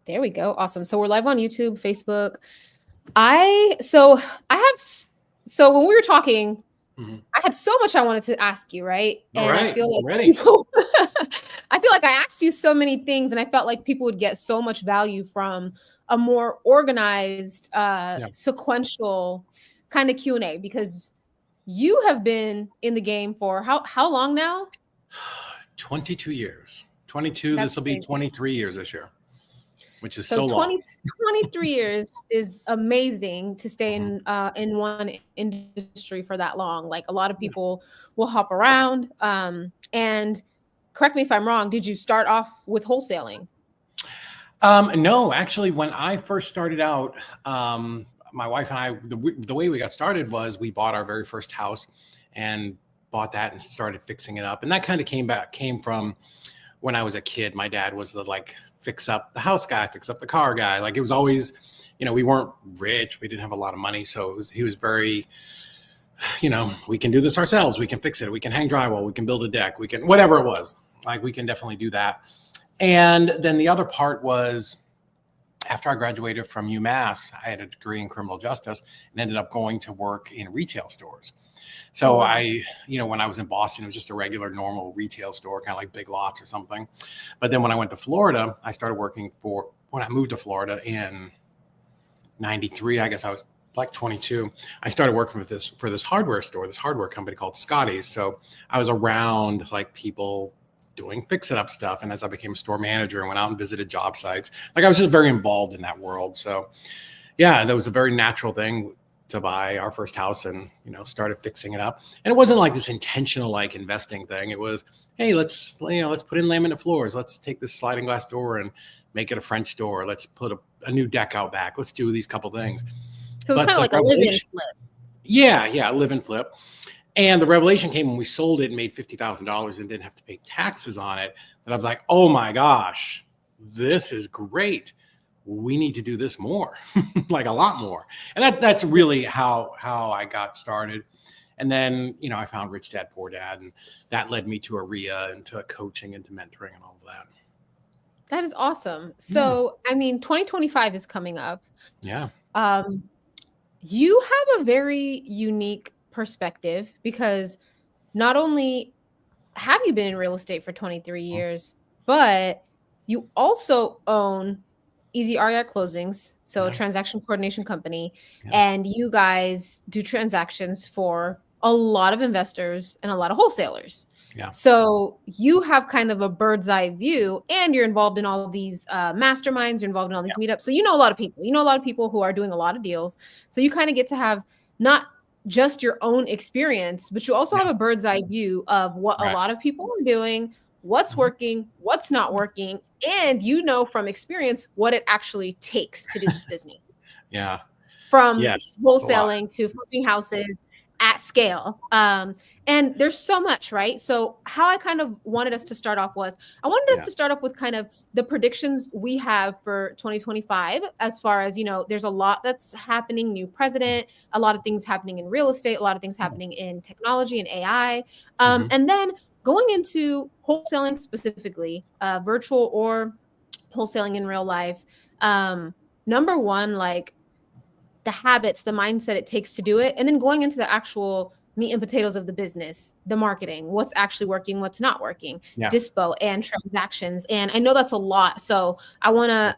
There we go. Awesome. So we're live on YouTube, Facebook. So when we were talking, I had so much I wanted to ask you, right? All And I right, feel like ready. I feel like I asked you so many things, and I felt like people would get so much value from a more organized, sequential kind of Q&A, because you have been in the game for how long now? 22 years. 22. That's This will be crazy. 23 years this year, which is So so long. 23 years is amazing to stay in one industry for that long. Like, a lot of people will hop around. And correct me if I'm wrong, did you start off with wholesaling? No, actually, when I first started out, my wife and I, the way we got started was we bought our very first house and bought that and started fixing it up. And that kind of came from when I was a kid. My dad was the fix up the house guy, fix up the car guy. Like, it was always, we weren't rich. We didn't have a lot of money. So he was very, we can do this ourselves. We can fix it. We can hang drywall. We can build a deck. We can, whatever it was, we can definitely do that. And then the other part was, after I graduated from UMass, I had a degree in criminal justice and ended up going to work in retail stores. So when I was in Boston, it was just a regular, normal retail store, kind of like Big Lots or something. But then when I went to Florida, I started working when I moved to Florida in 93, I guess I was like 22, I started working for this hardware store, this hardware company called Scotty's. So I was around people doing fix-it-up stuff. And as I became a store manager and went out and visited job sites, I was just very involved in that world. So yeah, that was a very natural thing to buy our first house and, started fixing it up. And it wasn't like this intentional, investing thing. It was, hey, let's put in laminate floors. Let's take this sliding glass door and make it a French door. Let's put a new deck out back. Let's do these couple things. So it's kind of like a live-in flip. Yeah, live and flip. And the revelation came when we sold it and made $50,000 and didn't have to pay taxes on it. And I was like, oh my gosh, this is great. We need to do this more, a lot more. And that's really how I got started. And then, I found Rich Dad, Poor Dad, and that led me to ARIA and to coaching and to mentoring and all of that. That is awesome. So, 2025 is coming up. Yeah. You have a very unique perspective, because not only have you been in real estate for 23 years, but you also own Easy REI Closings, so a transaction coordination company, and you guys do transactions for a lot of investors and a lot of wholesalers. Yeah. So you have kind of a bird's eye view, and you're involved in all of these masterminds, you're involved in all these meetups. So you know a lot of people who are doing a lot of deals. So you kind of get to have not just your own experience, but you also have a bird's eye view of what a lot of people are doing, what's working, what's not working, and from experience what it actually takes to do this business. Yeah. From wholesaling to flipping houses at scale. And there's so much, right? So how I kind of wanted us to start off with kind of the predictions we have for 2025, as far as, there's a lot that's happening, new president, a lot of things happening in real estate, a lot of things happening in technology and AI. And then going into wholesaling specifically, virtual or wholesaling in real life. Number one, the habits, the mindset it takes to do it, and then going into the actual meat and potatoes of the business, the marketing, what's actually working, what's not working, dispo and transactions. And I know that's a lot. So I want to,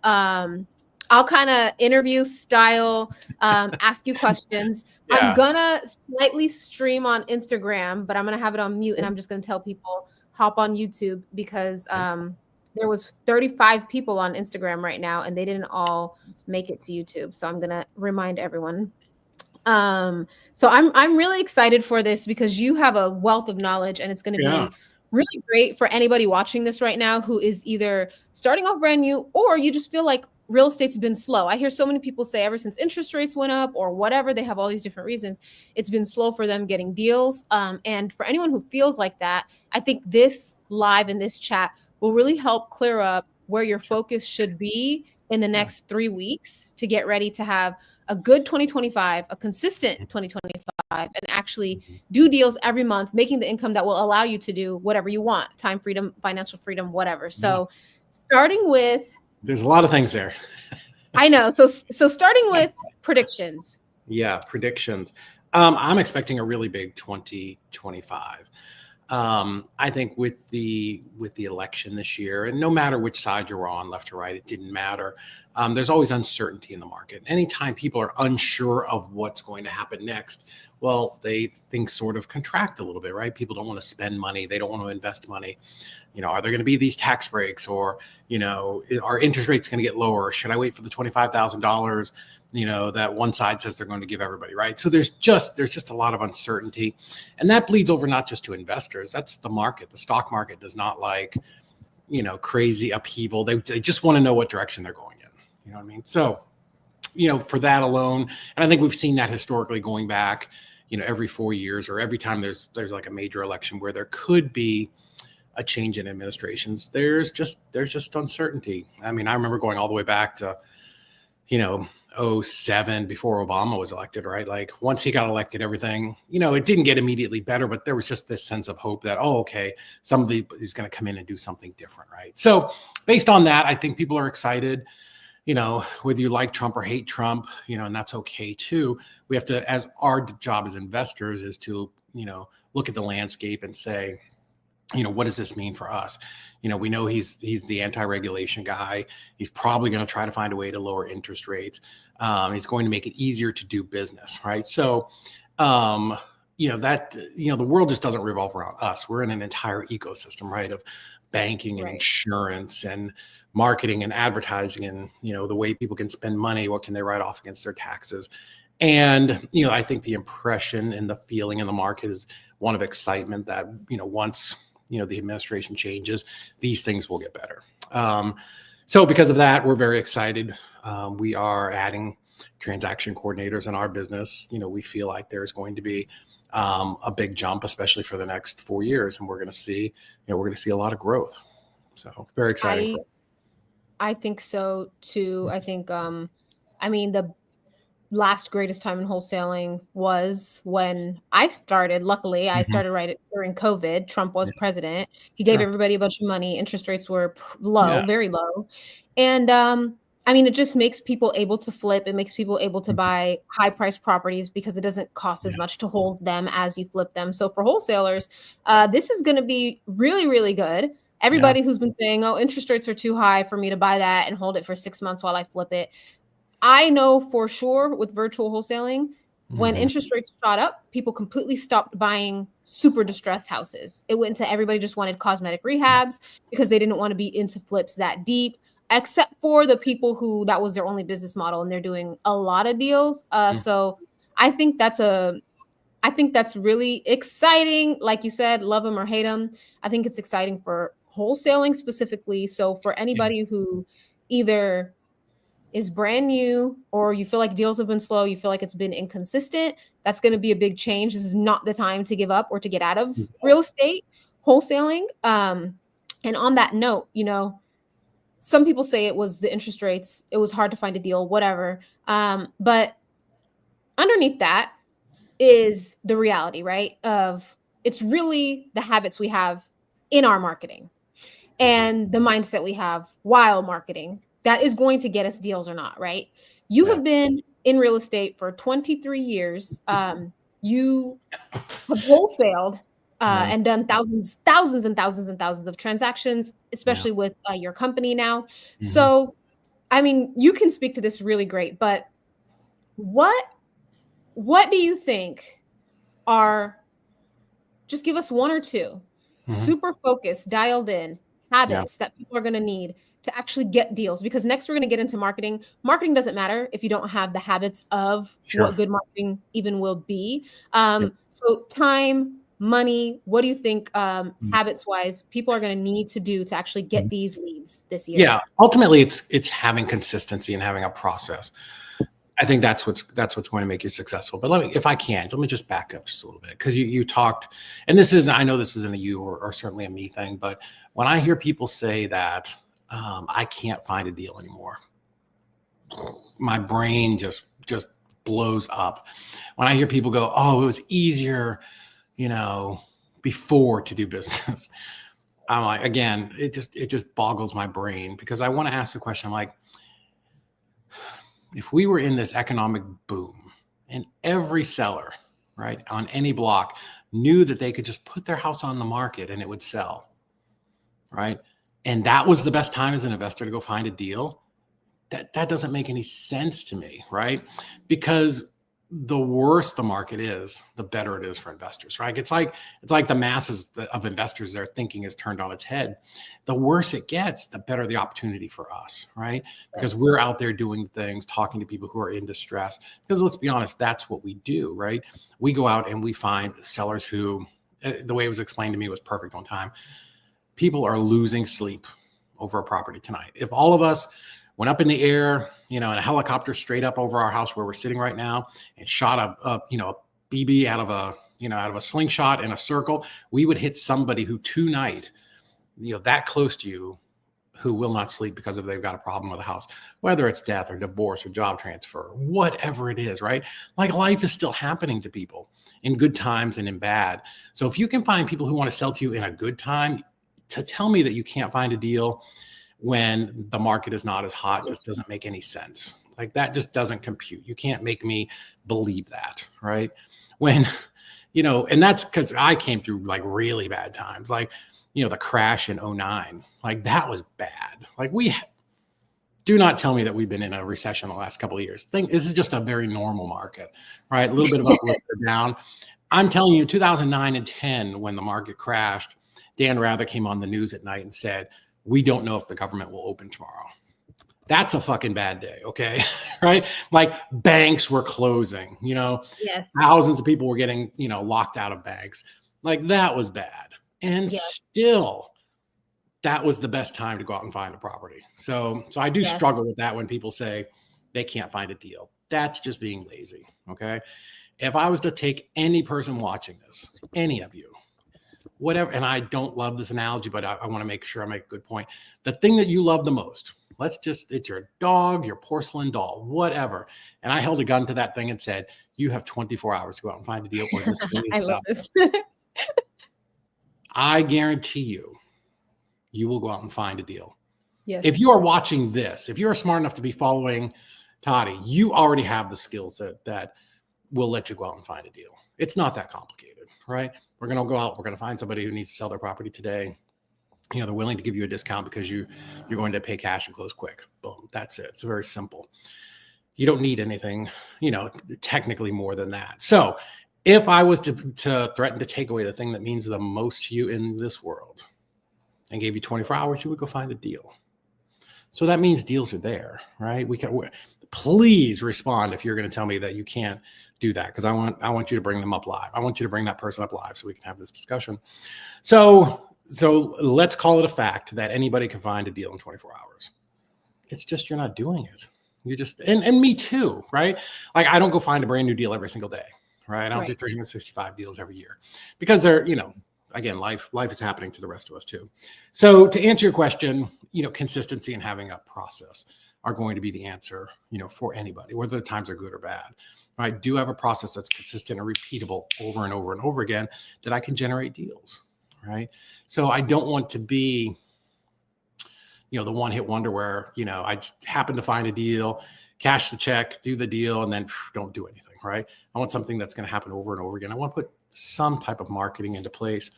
I'll kind of interview style, ask you questions. I'm going to slightly stream on Instagram, but I'm going to have it on mute, and I'm just going to tell people hop on YouTube, because there was 35 people on Instagram right now, and they didn't all make it to YouTube. So I'm going to remind everyone. So I'm really excited for this, because you have a wealth of knowledge, and it's going to be really great for anybody watching this right now who is either starting off brand new, or you just feel like real estate's been slow. I hear so many people say ever since interest rates went up or whatever, they have all these different reasons, it's been slow for them getting deals. And for anyone who feels like that, I think this live and this chat will really help clear up where your focus should be in the next 3 weeks to get ready to have a good 2025, a consistent 2025, and actually do deals every month, making the income that will allow you to do whatever you want, time freedom, financial freedom, whatever. So starting with There's a lot of things there. I know. So starting with predictions. Yeah, predictions. I'm expecting a really big 2025. I think with the election this year, and no matter which side you're on, left or right, it didn't matter. There's always uncertainty in the market. Anytime people are unsure of what's going to happen next, well, things sort of contract a little bit, right? People don't want to spend money. They don't want to invest money. Are there going to be these tax breaks, or, are interest rates going to get lower? Should I wait for the $25,000? That one side says they're going to give everybody, right? So there's just a lot of uncertainty, and that bleeds over not just to investors. That's the market. The stock market does not like, crazy upheaval. They just want to know what direction they're going in. You know what I mean? So, for that alone, and I think we've seen that historically going back, every 4 years, or every time there's like a major election where there could be a change in administrations, there's just uncertainty. I mean, I remember going all the way back to, 07, before Obama was elected, right? Like, once he got elected, everything, it didn't get immediately better, but there was just this sense of hope that, okay, somebody is going to come in and do something different, right? So based on that, I think people are excited, whether you like Trump or hate Trump, and that's okay too. We have to, as our job as investors is to, look at the landscape and say, what does this mean for us? We know he's the anti-regulation guy. He's probably going to try to find a way to lower interest rates. He's going to make it easier to do business, right? So, the world just doesn't revolve around us. We're in an entire ecosystem, right, of banking and insurance and marketing and advertising, and, the way people can spend money, what can they write off against their taxes. And, I think the impression and the feeling in the market is one of excitement that, once the administration changes, these things will get better. So because of that, we're very excited. We are adding transaction coordinators in our business. We feel like there's going to be a big jump, especially for the next 4 years, and we're going to see a lot of growth. So very exciting for us. I think so too. I think, the last greatest time in wholesaling was when I started. Luckily, I started right during COVID. Trump was president. He gave everybody a bunch of money. Interest rates were low, very low. And it just makes people able to flip. It makes people able to buy high priced properties because it doesn't cost as much to hold them as you flip them. So for wholesalers, this is going to be really, really good. Everybody who's been saying, oh, interest rates are too high for me to buy that and hold it for 6 months while I flip it. I know for sure with virtual wholesaling, when interest rates shot up, people completely stopped buying super distressed houses. It went to everybody just wanted cosmetic rehabs because they didn't want to be into flips that deep, except for the people who that was their only business model and they're doing a lot of deals. So I think that's really exciting. Like you said, love them or hate them. I think it's exciting for wholesaling specifically. So for anybody who either is brand new or you feel like deals have been slow, you feel like it's been inconsistent, that's going to be a big change. This is not the time to give up or to get out of real estate wholesaling. And on that note, some people say it was the interest rates. It was hard to find a deal, whatever. But underneath that is the reality, right? Of it's really the habits we have in our marketing and the mindset we have while marketing that is going to get us deals or not, right? You have been in real estate for 23 years. You have wholesaled and done thousands and thousands of transactions, especially with your company now. So, you can speak to this really great, but what do you think are, just give us one or two super focused, dialed in habits that people are going to need to actually get deals? Because next we're going to get into marketing. Marketing doesn't matter if you don't have the habits of what good marketing even will be. So time, money, what do you think habits wise people are going to need to do to actually get these leads this year? Yeah, ultimately it's having consistency and having a process. I think that's what's going to make you successful. But let me just back up just a little bit, because you talked, and I know this isn't a you or certainly a me thing, but when I hear people say that I can't find a deal anymore, my brain just blows up. When I hear people go, oh, it was easier, before to do business. I'm like, again, it just boggles my brain, because I want to ask the question. I'm like, if we were in this economic boom and every seller, right, on any block knew that they could just put their house on the market and it would sell, right? And that was the best time as an investor to go find a deal. That doesn't make any sense to me, right? Because the worse the market is, the better it is for investors, right? It's like the masses of investors, their thinking is turned on its head. The worse it gets, the better the opportunity for us, right? Because we're out there doing things, talking to people who are in distress. Because let's be honest, that's what we do, right? We go out and we find sellers who, the way it was explained to me was perfect on time. People are losing sleep over a property tonight. If all of us went up in the air, in a helicopter straight up over our house where we're sitting right now, and shot a BB out of a slingshot in a circle, we would hit somebody who tonight, that close to you, who will not sleep because they've got a problem with a house, whether it's death or divorce or job transfer, whatever it is, right? Like, life is still happening to people in good times and in bad. So if you can find people who want to sell to you in a good time, to tell me that you can't find a deal when the market is not as hot just doesn't make any sense. Like, that just doesn't compute. You can't make me believe that, right? When, and that's because I came through like really bad times, like, the crash in 2009, like that was bad. Like, do not tell me that we've been in a recession the last couple of years. This is just a very normal market, right? A little bit of up, a little bit down. I'm telling you, 2009 and 10, when the market crashed, Dan Rather came on the news at night and said, we don't know if the government will open tomorrow. That's a fucking bad day, okay? Right? Like, banks were closing, Yes. Thousands of people were getting, locked out of banks. Like, that was bad. And still, that was the best time to go out and find a property. So I do struggle with that when people say they can't find a deal. That's just being lazy, okay? If I was to take any person watching this, any of you, whatever, and I don't love this analogy, but I want to make sure I make a good point. The thing that you love the most, it's your dog, your porcelain doll, whatever. And I held a gun to that thing and said, you have 24 hours to go out and find a deal, or this thing is I love this. I guarantee you will go out and find a deal. Yes. If you are watching this, if you are smart enough to be following Tadi, you already have the skills that will let you go out and find a deal. It's not that complicated, right? We're going to go out. We're going to find somebody who needs to sell their property today. They're willing to give you a discount because you're going to pay cash and close quick. Boom. That's it. It's very simple. You don't need anything, technically more than that. So if I was to threaten to take away the thing that means the most to you in this world and gave you 24 hours, you would go find a deal. So that means deals are there, right? Please respond if you're going to tell me that you can't do that, because I want you to bring them up live. I want you to bring that person up live so we can have this discussion. So let's call it a fact that anybody can find a deal in 24 hours. It's just you're not doing it. You just and me too, right? Like, I don't go find a brand new deal every single day, right? I don't do 365 deals every year, because they're, again, life is happening to the rest of us too. So to answer your question, consistency and having a process are going to be the answer, for anybody, whether the times are good or bad. I do have a process that's consistent and repeatable over and over and over again that I can generate deals, right? So I don't want to be, the one-hit wonder where, I happen to find a deal, cash the check, do the deal, and then don't do anything, right? I want something that's going to happen over and over again. I want to put some type of marketing into place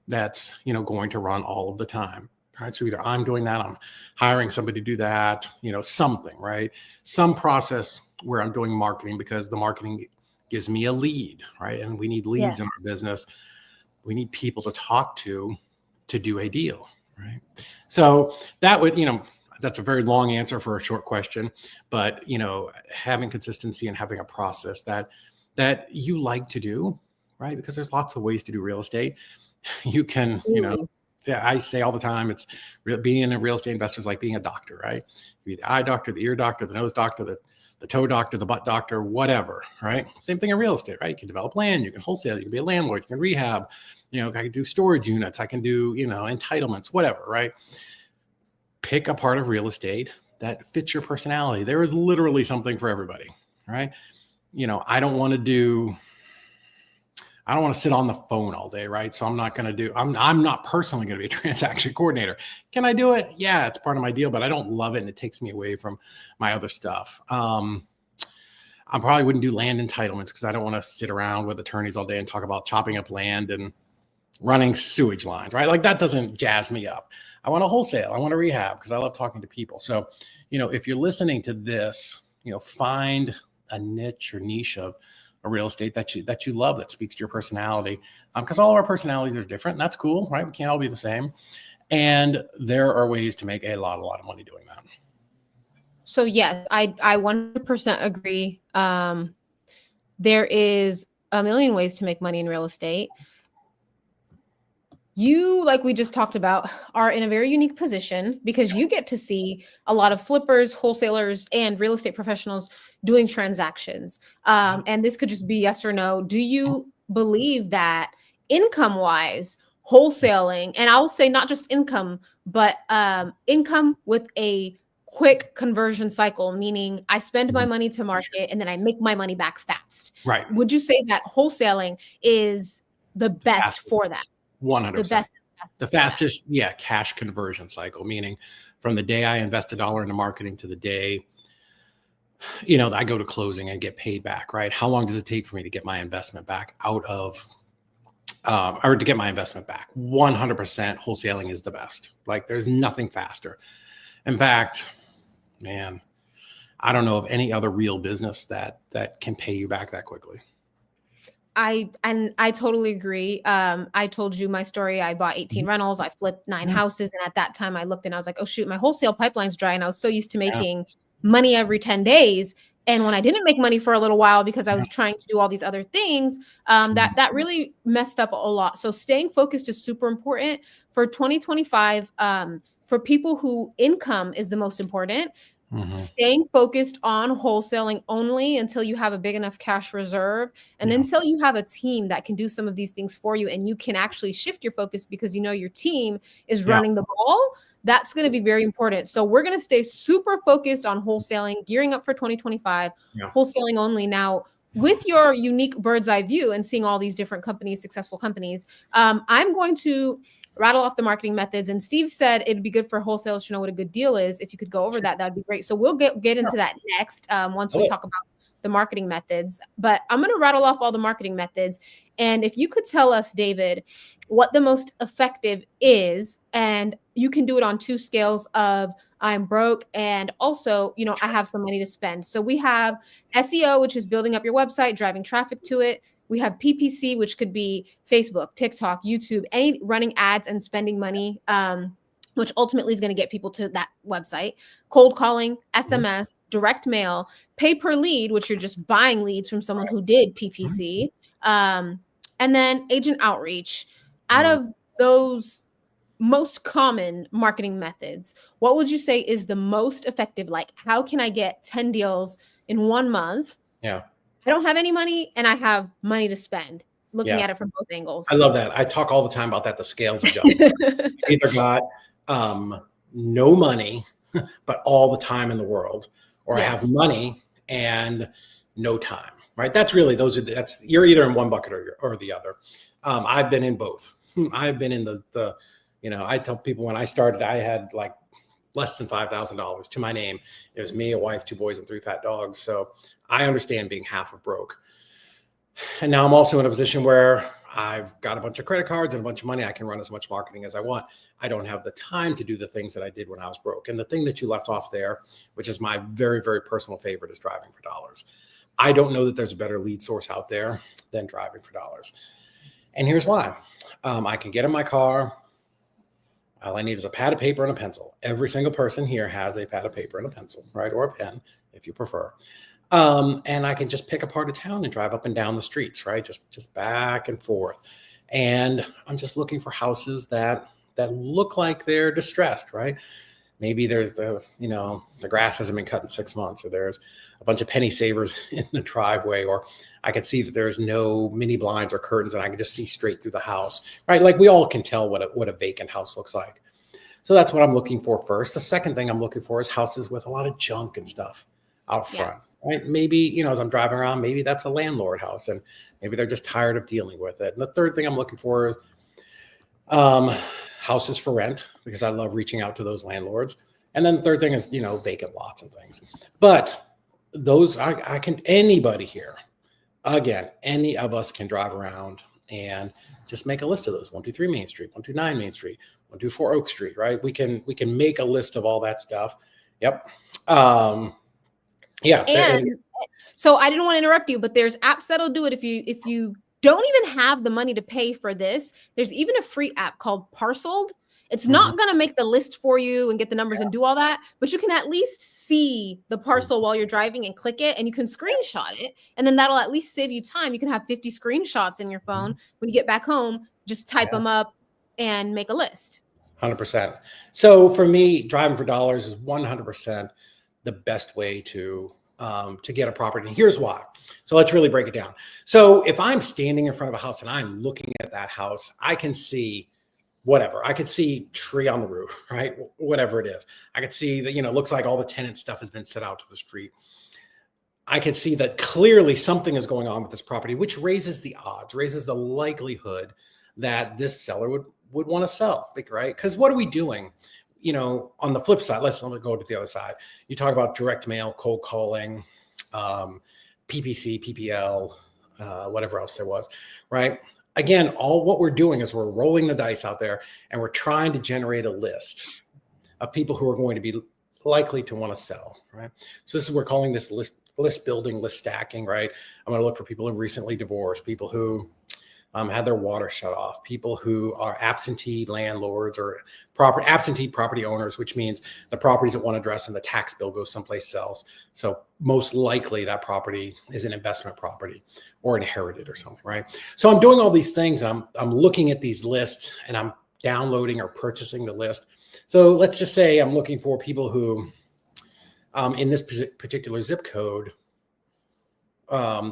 that's, going to run all of the time. Right. So either I'm doing that, I'm hiring somebody to do that, something, right? Some process where I'm doing marketing, because the marketing gives me a lead, right? And we need leads in our business. We need people to talk to do a deal, right? So that would, that's a very long answer for a short question, but, having consistency and having a process that you like to do, right? Because there's lots of ways to do real estate. You can, I say all the time, being a real estate investor is like being a doctor, right? You be the eye doctor, the ear doctor, the nose doctor, the toe doctor, the butt doctor, whatever, right? Same thing in real estate, right? You can develop land, you can wholesale, you can be a landlord, you can rehab, I can do storage units, I can do, entitlements, whatever, right? Pick a part of real estate that fits your personality. There is literally something for everybody, right? I don't want to do I don't want to sit on the phone all day, right? So I'm not personally going to be a transaction coordinator. Can I do it? Yeah, it's part of my deal, but I don't love it, and it takes me away from my other stuff. I probably wouldn't do land entitlements because I don't want to sit around with attorneys all day and talk about chopping up land and running sewage lines, right? Like that doesn't jazz me up. I want to wholesale. I want to rehab because I love talking to people. So, if you're listening to this, find a niche or niche of a real estate that you love, that speaks to your personality. Because all of our personalities are different, and that's cool, right? We can't all be the same. And there are ways to make a lot of money doing that. So yes, I 100% agree. There is a million ways to make money in real estate. You, like we just talked about, are in a very unique position because you get to see a lot of flippers, wholesalers, and real estate professionals doing transactions. And this could just be yes or no. Do you believe that income-wise, wholesaling, and I will say not just income, but income with a quick conversion cycle, meaning I spend my money to market and then I make my money back fast. Right. Would you say that wholesaling is the best for that? 100%. The fastest, cash conversion cycle, meaning from the day I invest $1 into marketing to the day, I go to closing and get paid back, right? How long does it take for me to get my investment back or to get my investment back? 100% wholesaling is the best. Like there's nothing faster. In fact, man, I don't know of any other real business that can pay you back that quickly. I totally agree. I told you my story. I bought 18 rentals. I flipped 9 houses. And at that time I looked and I was like, oh shoot, my wholesale pipeline's dry. And I was so used to making money every 10 days. And when I didn't make money for a little while because I was trying to do all these other things, that really messed up a lot. So staying focused is super important for 2025. For people who income is the most important, staying focused on wholesaling only until you have a big enough cash reserve and until you have a team that can do some of these things for you and you can actually shift your focus because your team is running the ball. That's going to be very important. So we're going to stay super focused on wholesaling, gearing up for 2025, wholesaling only. Now, with your unique bird's eye view and seeing all these different companies, successful companies, I'm going to rattle off the marketing methods. And Steve said it'd be good for wholesalers to know what a good deal is. If you could go over that, that'd be great. So we'll get into that next once we talk about the marketing methods. But I'm going to rattle off all the marketing methods. And if you could tell us, David, what the most effective is, and you can do it on 2 scales of I'm broke and also, I have some money to spend. So we have SEO, which is building up your website, driving traffic to it. We have PPC, which could be Facebook, TikTok, YouTube, any running ads and spending money, which ultimately is going to get people to that website. Cold calling, SMS, direct mail, pay per lead, which you're just buying leads from someone who did PPC, and then agent outreach. Out of those most common marketing methods, what would you say is the most effective? Like, how can I get 10 deals in 1 month? Yeah. I don't have any money and I have money to spend, looking at it from both angles. I love that. I talk all the time about that, the scales adjustment. Either got no money, but all the time in the world, or I have money and no time, right? That's really, you're either in one bucket or the other. I've been in both. I've been in the I tell people when I started, I had like less than $5,000 to my name. It was me, a wife, 2 boys, and 3 fat dogs. So I understand being half of broke. And now I'm also in a position where I've got a bunch of credit cards and a bunch of money. I can run as much marketing as I want. I don't have the time to do the things that I did when I was broke. And the thing that you left off there, which is my very, very personal favorite, is driving for dollars. I don't know that there's a better lead source out there than driving for dollars. And here's why. I can get in my car. All I need is a pad of paper and a pencil. Every single person here has a pad of paper and a pencil, right? Or a pen, if you prefer. And I can just pick a part of town and drive up and down the streets, right? Just back and forth. And I'm just looking for houses that look like they're distressed, right? Maybe there's the grass hasn't been cut in 6 months, or there's a bunch of penny savers in the driveway, or I can see that there's no mini blinds or curtains and I can just see straight through the house, right? Like we all can tell what a vacant house looks like. So that's what I'm looking for first. The second thing I'm looking for is houses with a lot of junk and stuff out front. right? Maybe, you know, as I'm driving around, maybe that's a landlord house and maybe they're just tired of dealing with it. And the third thing I'm looking for is houses for rent, because I love reaching out to those landlords. And then the third thing is, you know, vacant lots and things. But those, I can, anybody here, again, any of us can drive around and just make a list of those. 123 Main Street, 129 Main Street, 124 Oak Street, right? We can make a list of all that stuff. Yep. Yeah. And so I didn't want to interrupt you, but there's apps that'll do it if you don't even have the money to pay for this. There's even a free app called Parceled. It's not going to make the list for you and get the numbers and do all that, but you can at least see the parcel while you're driving and click it, and you can screenshot it. And then that'll at least save you time. You can have 50 screenshots in your phone. When you get back home, just type them up and make a list. 100%. So for me, driving for dollars is 100% the best way to get a property. And here's why. So let's really break it down. So if I'm standing in front of a house and I'm looking at that house, I can see whatever. I could see tree on the roof, right? Whatever it is. I could see that, you know, looks like all the tenant stuff has been set out to the street. I could see that clearly something is going on with this property, which raises the odds, raises the likelihood that this seller would want to sell, right? Because what are we doing? You know, on the flip side, let's go to the other side. You talk about direct mail, cold calling, PPC, PPL, whatever else there was, right? Again, all what we're doing is we're rolling the dice out there and we're trying to generate a list of people who are going to be likely to want to sell, right? So this is, we're calling this list building, list stacking, right? I'm going to look for people who recently divorced, people who had their water shut off, people who are absentee landlords or absentee property owners, which means the property's at one address and the tax bill goes someplace else. So most likely that property is an investment property or inherited or something, right? So I'm doing all these things and I'm looking at these lists and I'm downloading or purchasing the list. So let's just say I'm looking for people who in this particular zip code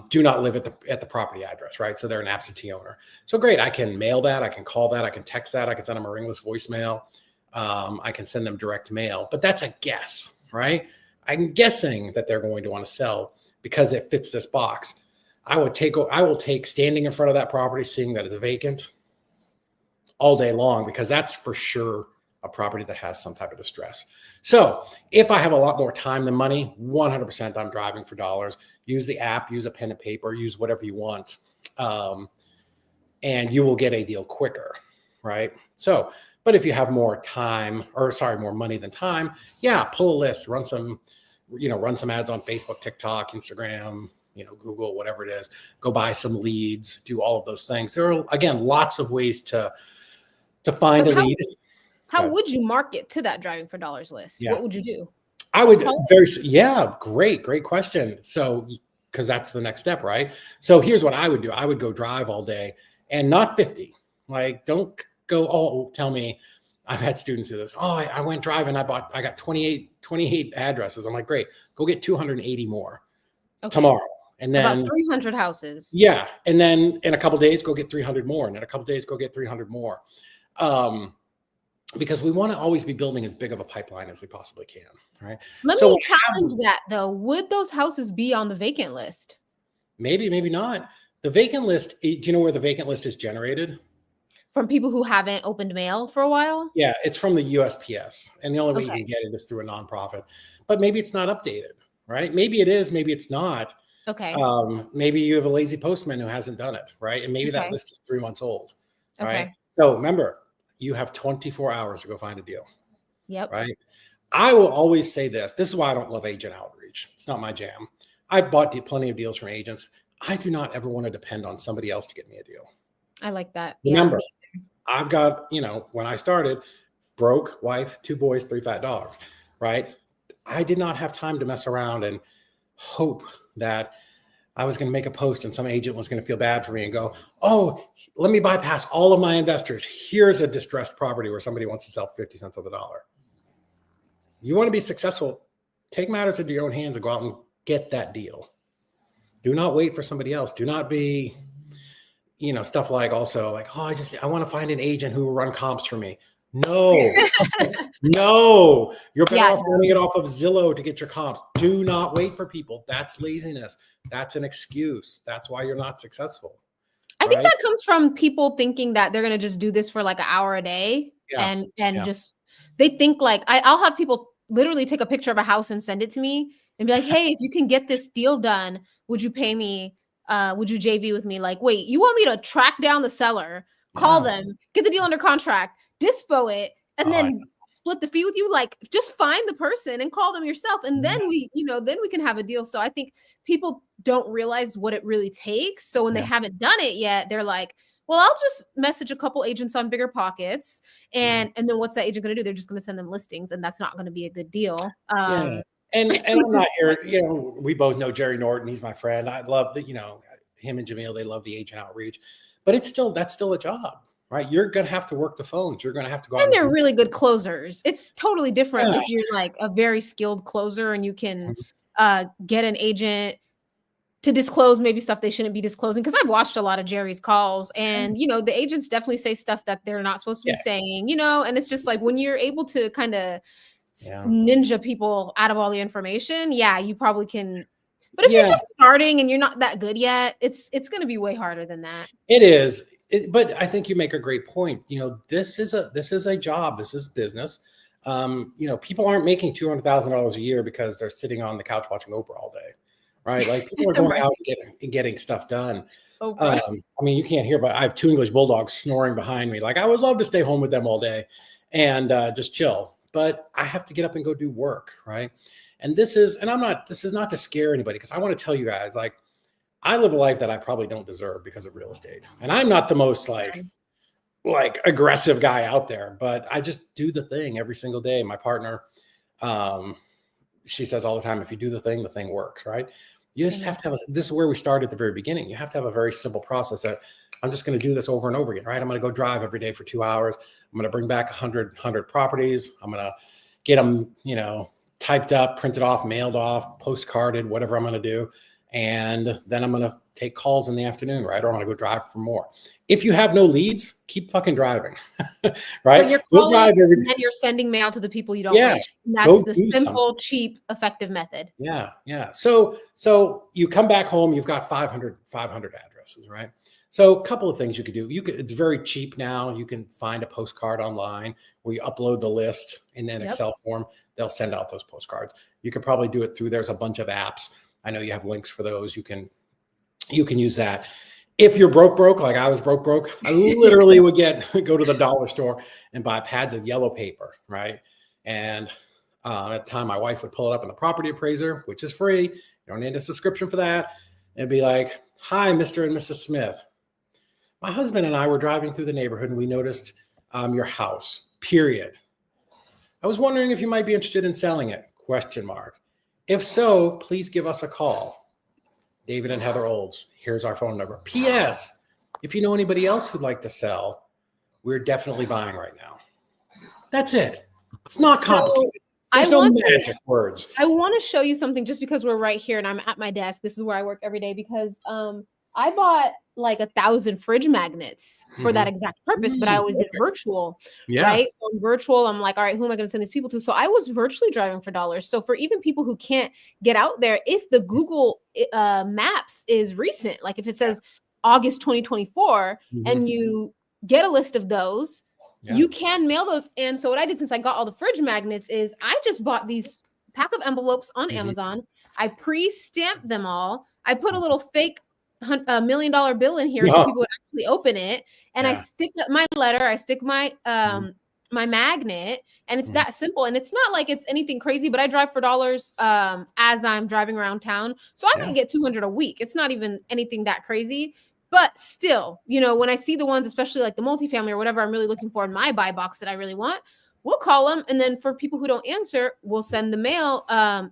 do not live at the property address, right? So they're an absentee owner. So great, I can mail that, I can call that, I can text that, I can send them a ringless voicemail, I can send them direct mail, but that's a guess, right? I'm guessing that they're going to want to sell because it fits this box. I will take standing in front of that property, seeing that it's vacant all day long, because that's for sure a property that has some type of distress. So if I have a lot more time than money, 100% I'm driving for dollars. Use the app, use a pen and paper, use whatever you want. And you will get a deal quicker, right? So, but if you have more time, or sorry, more money than time, yeah, pull a list, run some ads on Facebook, TikTok, Instagram, Google, whatever it is, go buy some leads, do all of those things. There are, again, lots of ways to find a lead. How would you market to that driving for dollars list? Yeah. What would you do? I would great question. So, because that's the next step, right? So here's what I would do. I would go drive all day and not 50. Like, don't go, tell me, I've had students do this. I went driving. I got 28 addresses. I'm like, great, go get 280 more tomorrow. And then about 300 houses. Yeah. And then in a couple of days, go get 300 more. And in a couple of days, go get 300 more. Because we want to always be building as big of a pipeline as we possibly can, right? Let me challenge that though. Would those houses be on the vacant list? Maybe, maybe not. The vacant list, do you know where the vacant list is generated? From people who haven't opened mail for a while? Yeah, it's from the USPS. And the only way you can get it is through a nonprofit. But maybe it's not updated, right? Maybe it is, maybe it's not. Okay. Maybe you have a lazy postman who hasn't done it, right? And maybe that list is 3 months old, right? So remember, you have 24 hours to go find a deal. Yep. Right. I will always say this. This is why I don't love agent outreach. It's not my jam. I've bought plenty of deals from agents. I do not ever want to depend on somebody else to get me a deal. I like that. Remember, I've got, when I started, broke, wife, 2 boys, 3 fat dogs, right? I did not have time to mess around and hope that I was going to make a post and some agent was going to feel bad for me and go, let me bypass all of my investors. Here's a distressed property where somebody wants to sell 50 cents on the dollar. You want to be successful, take matters into your own hands and go out and get that deal. Do not wait for somebody else. Do not be, stuff like I want to find an agent who will run comps for me. No, no, you're better Yeah, off running it off of Zillow to get your comps. Do not wait for people. That's laziness. That's an excuse. That's why you're not successful. I think Right? that comes from people thinking that they're gonna just do this for like an hour a day, Yeah. and Yeah. just they think like I'll have people literally take a picture of a house and send it to me and be like, "Hey, if you can get this deal done, would you pay me? Would you JV with me?" Like, wait, you want me to track down the seller, call Yeah. them, get the deal under contract, dispo it, and Oh, then split the fee with you? Like, just find the person and call them yourself, and yeah. then then we can have a deal. So I think people don't realize what it really takes. So when they Yeah. haven't done it yet, they're like, well, I'll just message a couple agents on Bigger Pockets. And then what's that agent going to do? They're just going to send them listings, and that's not going to be a good deal. Yeah. And I'm not here, we both know Jerry Norton. He's my friend. I love that, him and Jamil, they love the agent outreach, but that's still a job, right? You're going to have to work the phones. You're going to have to go out. And they're really good closers. It's totally different Yeah. if you're like a very skilled closer and you can get an agent to disclose maybe stuff they shouldn't be disclosing. Because I've watched a lot of Jerry's calls, and the agents definitely say stuff that they're not supposed to be saying, and it's just like when you're able to kind of ninja people out of all the information, you probably can. But if you're just starting and you're not that good yet, it's going to be way harder than that. It is. But I think you make a great point. This is a job. This is business. People aren't making $200,000 a year because they're sitting on the couch watching Oprah all day, right? Like people are going out and getting stuff done. I mean, you can't hear, but I have 2 English bulldogs snoring behind me. Like I would love to stay home with them all day and just chill, but I have to get up and go do work, right? And this is not to scare anybody, because I want to tell you guys, like, I live a life that I probably don't deserve because of real estate. And I'm not the most like aggressive guy out there, but I just do the thing every single day. My partner, she says all the time, if you do the thing works, right? You just have to have, this is where we started at the very beginning. You have to have a very simple process that I'm just going to do this over and over again, right? I'm going to go drive every day for 2 hours. I'm going to bring back 100 properties. I'm going to get them, typed up, printed off, mailed off, postcarded, whatever I'm going to do. And then I'm going to take calls in the afternoon, right? Or I'm going to go drive for more. If you have no leads, keep fucking driving, right? So you're calling and then you're sending mail to the people you don't reach. And that's the simple, cheap, effective method. Yeah. Yeah. So you come back home, you've got 500 addresses, right? So a couple of things you could do. It's very cheap now. You can find a postcard online where you upload the list in an Excel form. They'll send out those postcards. You could probably do it there's a bunch of apps. I know you have links for those. You can use that. If you're broke, like I was broke, I literally would go to the dollar store and buy pads of yellow paper, right? And at the time, my wife would pull it up in the property appraiser, which is free. You don't need a subscription for that. And be like, "Hi, Mr. and Mrs. Smith. My husband and I were driving through the neighborhood and we noticed your house, period. I was wondering if you might be interested in selling it, ? If so, please give us a call. David and Heather Olds, here's our phone number. P.S. If you know anybody else who'd like to sell, we're definitely buying right now." That's it. It's not complicated. There's no magic words. I want to show you something just because we're right here and I'm at my desk. This is where I work every day, because I bought like 1,000 fridge magnets for that exact purpose, but I always did virtual, right? So in virtual, I'm like, all right, who am I going to send these people to? So I was virtually driving for dollars. So for even people who can't get out there, if the Google Maps is recent, like if it says August 2024 and you get a list of those, you can mail those. And so what I did, since I got all the fridge magnets, is I just bought these pack of envelopes on Amazon. I pre-stamped them all. I put a little fake $1 million bill in here so people would actually open it, and I stick my letter, I stick my my magnet, and it's that simple. And it's not like it's anything crazy, but I drive for dollars as I'm driving around town, so I might get 200 a week. It's not even anything that crazy, but still, when I see the ones, especially like the multifamily or whatever I'm really looking for in my buy box that I really want, we'll call them. And then for people who don't answer, we'll send the mail.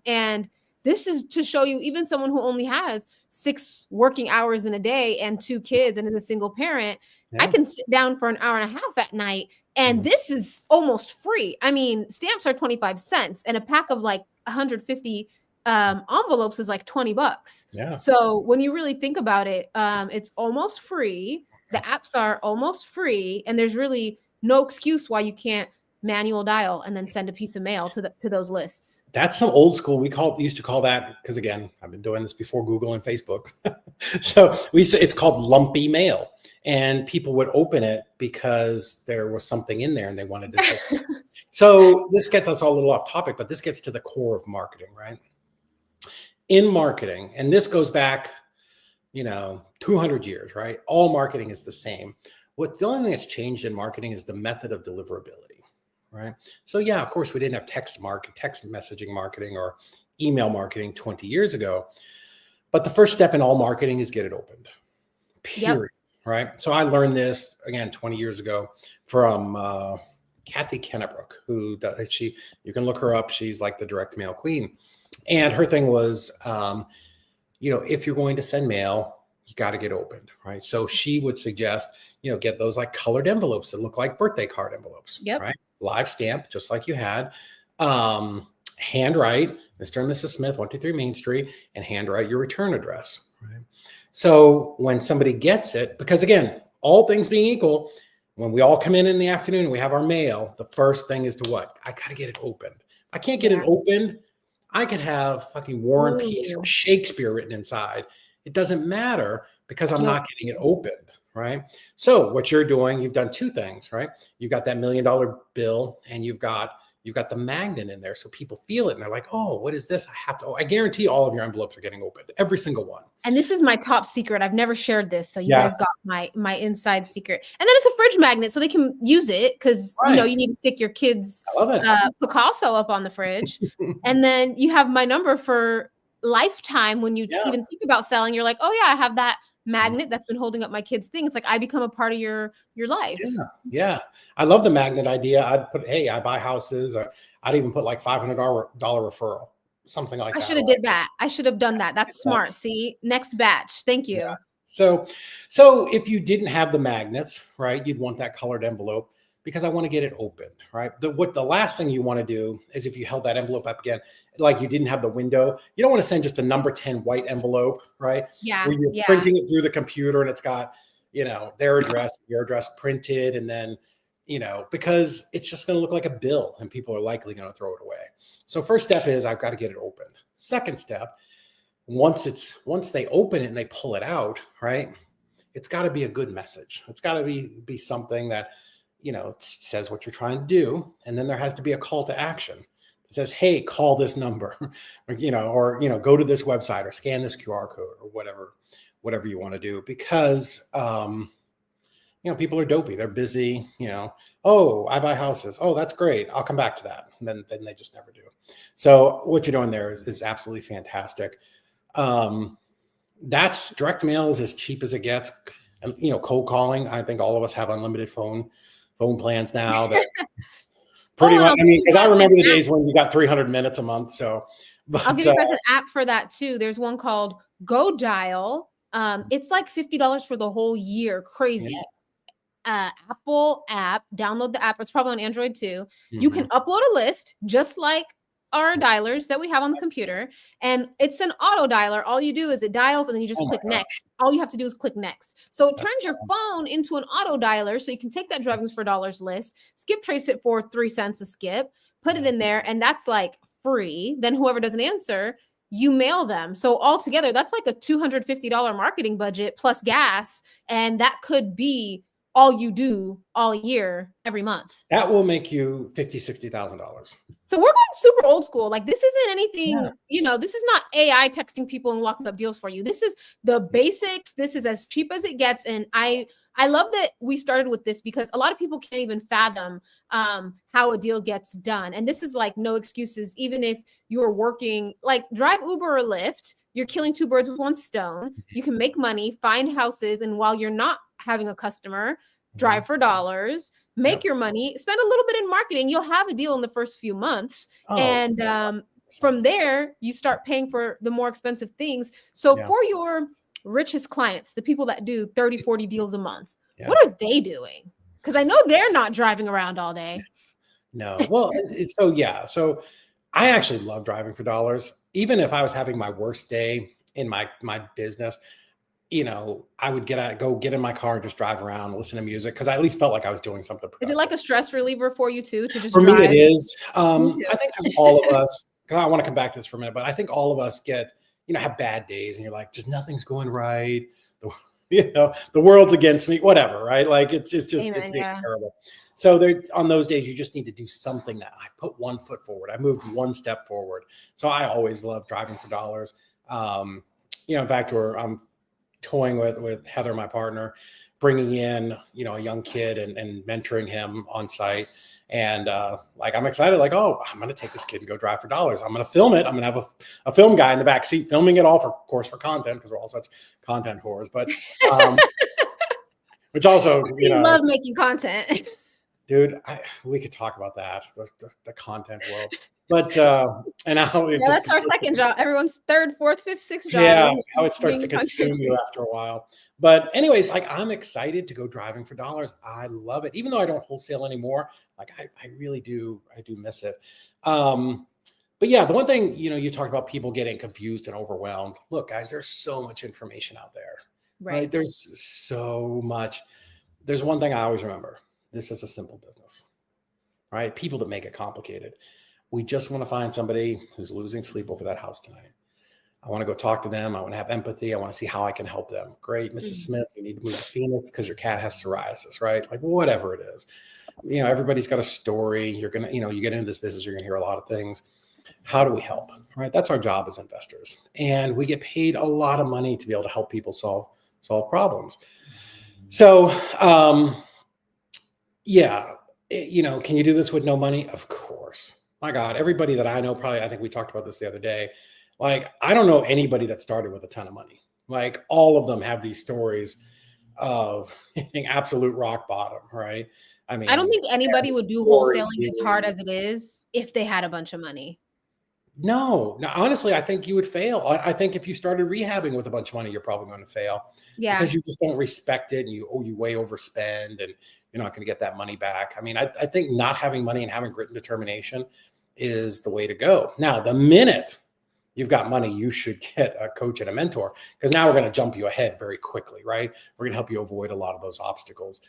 And this is to show you, even someone who only has 6 working hours in a day and 2 kids and is a single parent, I can sit down for an hour and a half at night. And this is almost free. I mean, stamps are 25 cents and a pack of like 150 envelopes is like $20. So when you really think about it, it's almost free. The apps are almost free. And there's really no excuse why you can't manual dial and then send a piece of mail to those lists. That's some old school. Used to call that, because again, I've been doing this before Google and Facebook. So it's called lumpy mail, and people would open it because there was something in there and they wanted to take it. So this gets us all a little off topic, but this gets to the core of marketing, right? In marketing, and this goes back, 200 years, right? All marketing is the same. The only thing that's changed in marketing is the method of deliverability, right? So yeah, of course, we didn't have text messaging marketing or email marketing 20 years ago, but the first step in all marketing is get it opened, period, right? So I learned this, again, 20 years ago from Kathy Kennebrook, you can look her up. She's like the direct mail queen. And her thing was, if you're going to send mail, you got to get opened, right? So she would suggest, get those like colored envelopes that look like birthday card envelopes, right? Live stamp, just like you had. Handwrite Mr. and Mrs. Smith, 123 Main Street, and handwrite your return address, right? So when somebody gets it, because again, all things being equal, when we all come in the afternoon and we have our mail, the first thing is to what? I got to get it opened. If I can't get it opened, I could have fucking War and Peace or Shakespeare written inside. It doesn't matter because I'm not getting it opened, right? So what you're doing, you've done two things, right? You've got that $1 million bill, and you've got the magnet in there, so people feel it and they're like, oh, what is this? I guarantee all of your envelopes are getting opened, every single one. And this is my top secret. I've never shared this, so you guys got my inside secret. And then it's a fridge magnet, so they can use it because you need to stick your kids' Picasso up on the fridge. And then you have my number for lifetime. When you even think about selling, you're like, oh yeah, I have that magnet that's been holding up my kids' thing. It's like I become a part of your life. Yeah. I love the magnet idea. I'd put, hey, I buy houses. I'd even put like $500 referral, something like that. I should have did that. I should have done that. That's smart. See, next batch. Thank you. Yeah. So if you didn't have the magnets, right, you'd want that colored envelope, because I want to get it opened, right? The last thing you want to do is, if you held that envelope up again, like you didn't have the window, you don't want to send just a number 10 white envelope, right? Yeah. Where you're printing it through the computer and it's got, their address, your address printed, and then, because it's just going to look like a bill and people are likely going to throw it away. So first step is I've got to get it opened. Second step, once they open it and they pull it out, right? It's got to be a good message. It's got to be something that, says what you're trying to do. And then there has to be a call to action that says, hey, call this number, or go to this website or scan this QR code or whatever you want to do, because, people are dopey. They're busy, oh, I buy houses. Oh, that's great. I'll come back to that. And then they just never do. So what you're doing there is absolutely fantastic. That's direct mail is as cheap as it gets. And, cold calling, I think all of us have unlimited phone plans now. That pretty much, because I remember the days when you got 300 minutes a month. So I'll give you guys an app for that too. There's one called Go Dial. It's like $50 for the whole year. Crazy. Apple app. Download the app. It's probably on Android too. You can upload a list just like our dialers that we have on the computer, and it's an auto dialer. All you do is it dials and then you just click next. All you have to do is click next. So it turns your phone into an auto dialer, so you can take that Drivings for Dollars list, skip trace it for 3 cents a skip, put it in there, and that's like free. Then whoever doesn't answer, you mail them. So altogether, that's like a $250 marketing budget plus gas, and that could be all you do all year, every month. That will make you $50,000, $60,000. So we're going super old school. Like, this isn't anything, this is not AI texting people and locking up deals for you. This is the basics. This is as cheap as it gets. And I love that we started with this, because a lot of people can't even fathom how a deal gets done. And this is like no excuses. Even if you're working, like drive Uber or Lyft, you're killing two birds with one stone. You can make money, find houses. And while you're not having a customer, drive for dollars, make your money, spend a little bit in marketing. You'll have a deal in the first few months. From there, you start paying for the more expensive things. So for your richest clients, the people that do 30, 40 deals a month, what are they doing? Because I know they're not driving around all day. No. Well, so I actually love driving for dollars. Even if I was having my worst day in my business, I would go get in my car, just drive around, listen to music, because I at least felt like I was doing something productive. Is it like a stress reliever for you too, to just For drive? me, it is. I think because all of us, I want to come back to this for a minute, but I think all of us have bad days, and you're like, just nothing's going right. The world's against me, whatever, right? Like it's being terrible. So on those days, you just need to do something that I put one foot forward. I moved one step forward. So I always love driving for dollars. In fact, I'm toying with Heather, my partner, bringing in, a young kid and mentoring him on site. And I'm excited, I'm going to take this kid and go drive for dollars. I'm going to film it. I'm going to have a film guy in the back seat filming it all for content, because we're all such content whores. But which also, you love making content. Dude, we could talk about that, the content world. But and how that's our second job. Everyone's third, fourth, fifth, sixth job. Yeah, how it starts to consume you after a while. But anyways, I'm excited to go driving for dollars. I love it. Even though I don't wholesale anymore, I really do. I do miss it. But yeah, the one thing, you talked about people getting confused and overwhelmed. Look, guys, there's so much information out there. Right? There's so much. There's one thing I always remember. This is a simple business, right? People that make it complicated. We just want to find somebody who's losing sleep over that house tonight. I want to go talk to them. I want to have empathy. I want to see how I can help them. Great, Mrs. Smith, you need to move to Phoenix because your cat has psoriasis, right? Like whatever it is. Everybody's got a story. You're going to, you get into this business, you're going to hear a lot of things. How do we help, right? That's our job as investors. And we get paid a lot of money to be able to help people solve problems. So, can you do this with no money? Of course. My God, everybody that I know, I think we talked about this the other day. I don't know anybody that started with a ton of money. All of them have these stories of hitting absolute rock bottom, right? I mean, I don't think anybody would do wholesaling as hard as it is if they had a bunch of money. No, honestly, I think you would fail. I think if you started rehabbing with a bunch of money, you're probably going to fail. Yeah. Because you just don't respect it, and you way overspend, and you're not going to get that money back. I mean, I think not having money and having grit and determination is the way to go. Now, the minute you've got money, you should get a coach and a mentor, because now we're going to jump you ahead very quickly, right? We're going to help you avoid a lot of those obstacles.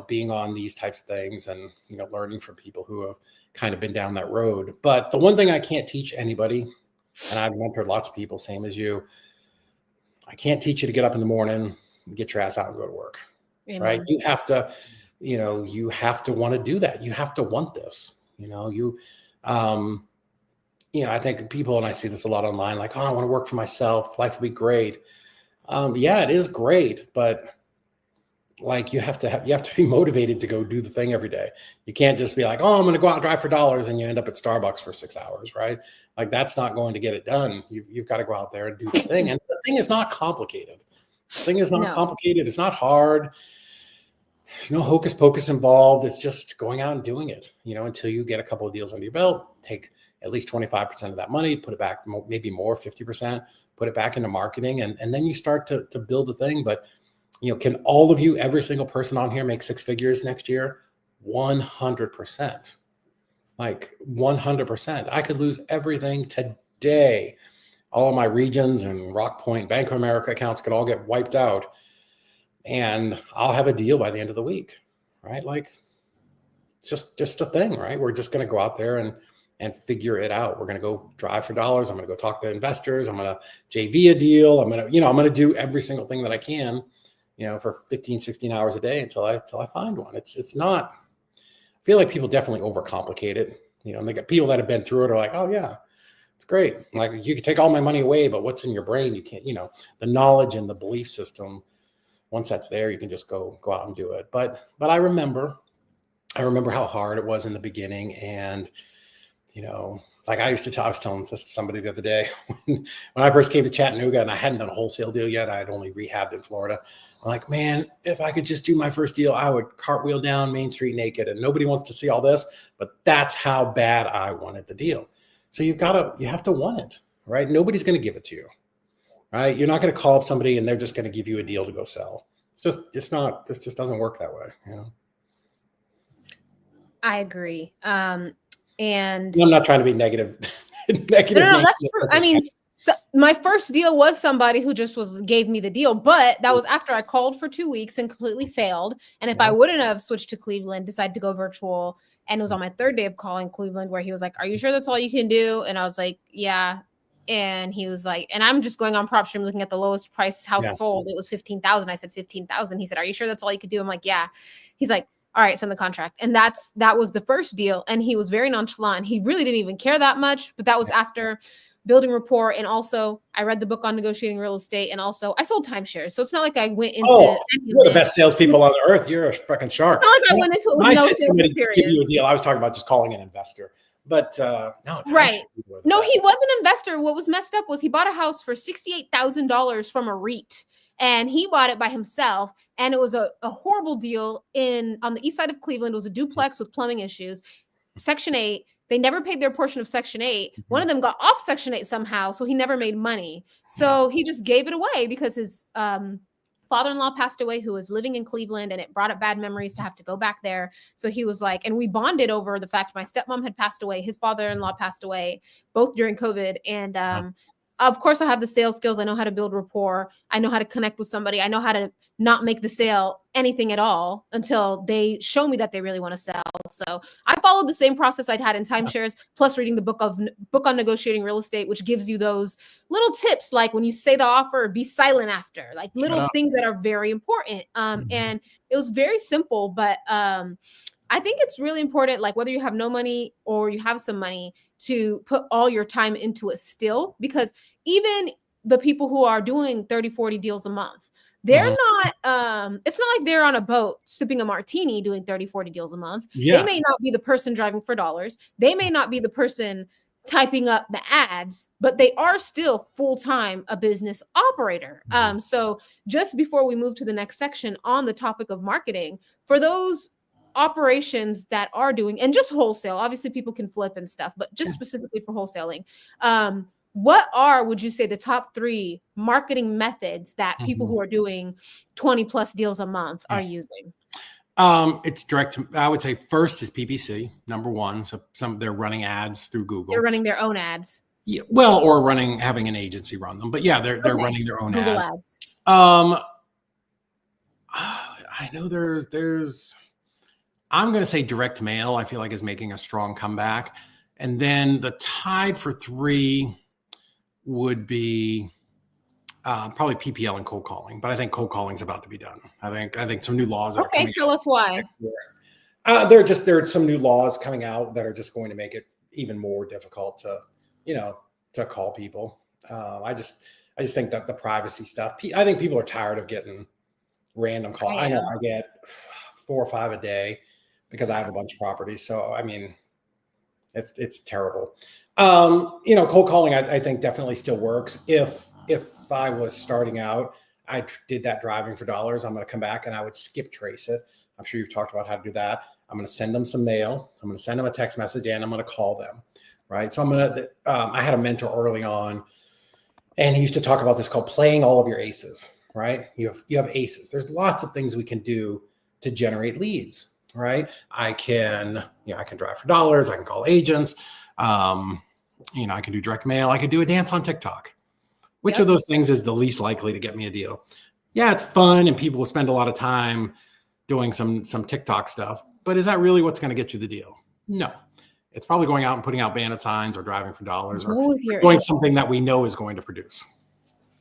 Being on these types of things and, learning from people who have kind of been down that road. But the one thing I can't teach anybody, and I've mentored lots of people, same as you, I can't teach you to get up in the morning, get your ass out and go to work. Amen. Right? You have to, you have to want to do that. You have to want this, I think people, and I see this a lot online, I want to work for myself. Life will be great. Yeah, it is great, but you have to be motivated to go do the thing every day. You can't just be I'm going to go out and drive for dollars, and you end up at Starbucks for 6 hours, right? That's not going to get it done. You've got to go out there and do the thing. And the thing is not complicated. The thing is not complicated. It's not hard. There's no hocus pocus involved. It's just going out and doing it, until you get a couple of deals under your belt. Take at least 25% of that money, put it back, maybe more, 50%, put it back into marketing. And then you start to build the thing. But can all of you, every single person on here, make 6 figures next year? 100%. 100%. I could lose everything today. All of my regions and Rock Point, Bank of America accounts could all get wiped out, and I'll have a deal by the end of the week, right? It's just a thing, right? We're just going to go out there and figure it out. We're going to go drive for dollars. I'm going to go talk to investors. I'm going to JV a deal. I'm going to do every single thing that I can, for 15, 16 hours a day until I find one. It's not, I feel like people definitely overcomplicate it, and they got people that have been through it are like, oh yeah, it's great. You can take all my money away, but what's in your brain? You can't, the knowledge and the belief system, once that's there, you can just go out and do it. But I remember how hard it was in the beginning. And, I was telling this to somebody the other day, when I first came to Chattanooga and I hadn't done a wholesale deal yet, I had only rehabbed in Florida. I'm like, man, if I could just do my first deal, I would cartwheel down Main Street naked, and nobody wants to see all this, but that's how bad I wanted the deal. So you have to want it, right? Nobody's going to give it to you, right? You're not going to call up somebody and they're just going to give you a deal to go sell. This just doesn't work that way, I agree. And I'm not trying to be negative. No, that's true. I mean, So my first deal was somebody who just gave me the deal, but that was after I called for 2 weeks and completely failed. And if I wouldn't have switched to Cleveland, decided to go virtual, and it was on my third day of calling Cleveland where he was like, "Are you sure that's all you can do?" And I was like, "Yeah." And he was like, and I'm just going on Propstream looking at the lowest price house sold. It was 15,000. I said 15,000. He said, "Are you sure that's all you could do?" I'm like, "Yeah." He's like, "All right, send the contract." And that was the first deal. And he was very nonchalant. He really didn't even care that much, but that was after building rapport. And also I read the book on negotiating real estate. And also I sold timeshares. So it's not like I went into you're the best salespeople on earth. You're a fucking shark. It's not like I went into it with when no I said somebody experience. give you a deal, I was talking about just calling an investor. But no, right. No, he was an investor. What was messed up was he bought a house for $68,000 from a REIT. And he bought it by himself. And it was a horrible deal on the east side of Cleveland. It was a duplex with plumbing issues. Section 8. They never paid their portion of Section 8. One of them got off Section 8 somehow, so he never made money. So he just gave it away because his father-in-law passed away who was living in Cleveland, and it brought up bad memories to have to go back there. So he was like, and we bonded over the fact my stepmom had passed away. His father-in-law passed away, both during COVID. And of course, I have the sales skills. I know how to build rapport. I know how to connect with somebody. I know how to not make the sale anything at all until they show me that they really want to sell. So I followed the same process I'd had in timeshares, plus reading the book on negotiating real estate, which gives you those little tips, like when you say the offer, be silent after, like little things that are very important. And it was very simple, but I think it's really important, like whether you have no money or you have some money, to put all your time into it still, because even the people who are doing 30, 40 deals a month, they're not, it's not like they're on a boat sipping a martini doing 30, 40 deals a month. They may not be the person driving for dollars. They may not be the person typing up the ads, but they are still full-time a business operator. So just before we move to the next section on the topic of marketing, for those operations that are doing, and just wholesale, obviously people can flip and stuff, but just specifically for wholesaling, what would you say the top 3 marketing methods that people who are doing 20 plus deals a month are using? It's direct. I would say first is PPC, number 1. So they're running ads through Google. They're running their own ads. Yeah, well, or having an agency run them, but they're running their own Google ads. I know there's I'm going to say direct mail, I feel like, is making a strong comeback. And then the tied for 3 would be probably PPL and cold calling. But I think cold calling is about to be done. I think some new laws that are coming out. Tell us why. There are some new laws coming out that are just going to make it even more difficult to call people. I just think that the privacy stuff, I think people are tired of getting random calls. I know I get 4 or 5 a day, because I have a bunch of properties. So, I mean, it's terrible. Cold calling, I think definitely still works. If I was starting out, I did that driving for dollars. I'm going to come back and I would skip trace it. I'm sure you've talked about how to do that. I'm going to send them some mail. I'm going to send them a text message, and I'm going to call them. Right. So I had a mentor early on, and he used to talk about this called playing all of your aces. Right. You have aces. There's lots of things we can do to generate leads. Right. I can drive for dollars. I can call agents. I can do direct mail. I could do a dance on TikTok. Which of those things is the least likely to get me a deal? Yeah, it's fun, and people will spend a lot of time doing some TikTok stuff. But is that really what's going to get you the deal? No. It's probably going out and putting out bandit signs, or driving for dollars, or doing something that we know is going to produce.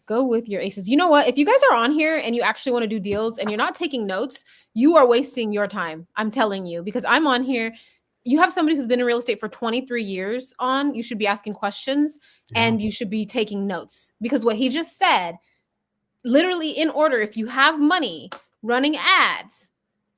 Go with your aces. You know what? If you guys are on here and you actually want to do deals and you're not taking notes, you are wasting your time. I'm telling you, because I'm on here. You have somebody who's been in real estate for 23 years on, you should be asking questions and you should be taking notes, because what he just said, literally in order, if you have money, running ads,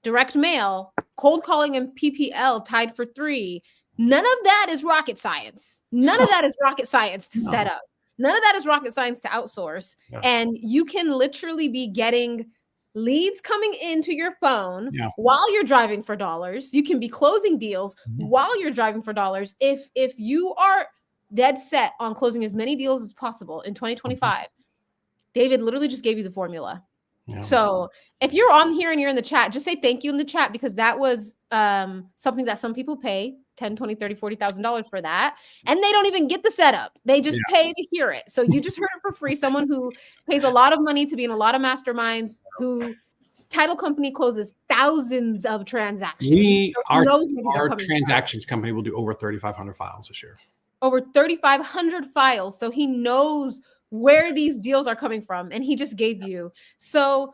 direct mail, cold calling, and PPL tied for 3, none of that is rocket science. None of that is rocket science to set up. None of that is rocket science to outsource. And you can literally be getting leads coming into your phone while you're driving for dollars. You can be closing deals while you're driving for dollars. If you are dead set on closing as many deals as possible in 2025, David literally just gave you the formula. So if you're on here and you're in the chat, just say thank you in the chat, because that was something that some people pay $10, $20, $30, $40,000 for that. And they don't even get the setup. They just pay to hear it. So you just heard it for free. Someone who pays a lot of money to be in a lot of masterminds, who title company closes thousands of transactions. Our transactions company will do over 3,500 files this year. Over 3,500 files. So he knows where these deals are coming from, and he just gave you. So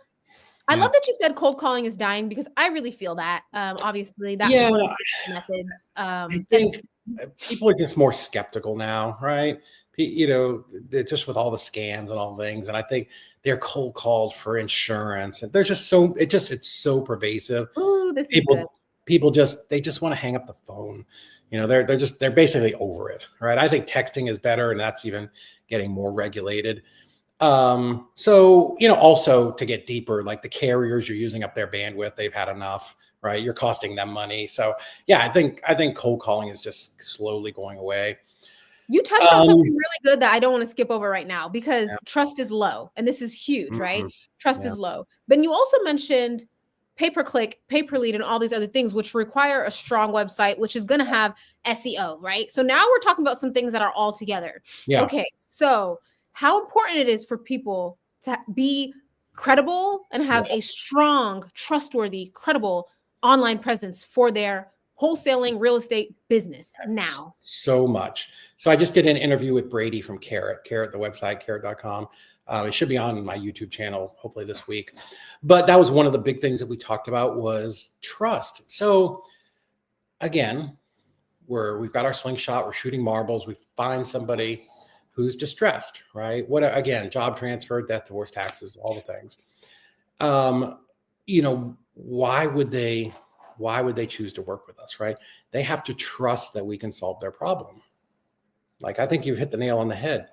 I love that you said cold calling is dying, because I really feel that. Obviously, that's one of the methods. I think people are just more skeptical now, right? They're just with all the scams and all things, and I think they're cold called for insurance, and there's just it's so pervasive. Ooh, this is good. People just want to hang up the phone. They're basically over it, right? I think texting is better, and that's even getting more regulated. So, also to get deeper, like the carriers, you're using up their bandwidth. They've had enough, right? You're costing them money. So yeah, I think cold calling is just slowly going away. You touched on something really good that I don't want to skip over right now, because trust is low, and this is huge, right? Trust is low. But you also mentioned pay-per-click, pay-per-lead, and all these other things, which require a strong website, which is going to have SEO, right? So now we're talking about some things that are all together. Yeah. Okay, so how important it is for people to be credible and have a strong, trustworthy, credible online presence for their wholesaling real estate business now. So much. So I just did an interview with Brady from Carrot, the website, carrot.com. It should be on my YouTube channel, hopefully this week. But that was one of the big things that we talked about, was trust. So again, we've got our slingshot, we're shooting marbles, we find somebody who's distressed, right? Again, job transfer, death, divorce, taxes, all the things. Why would they choose to work with us, right? They have to trust that we can solve their problem. Like, I think you've hit the nail on the head.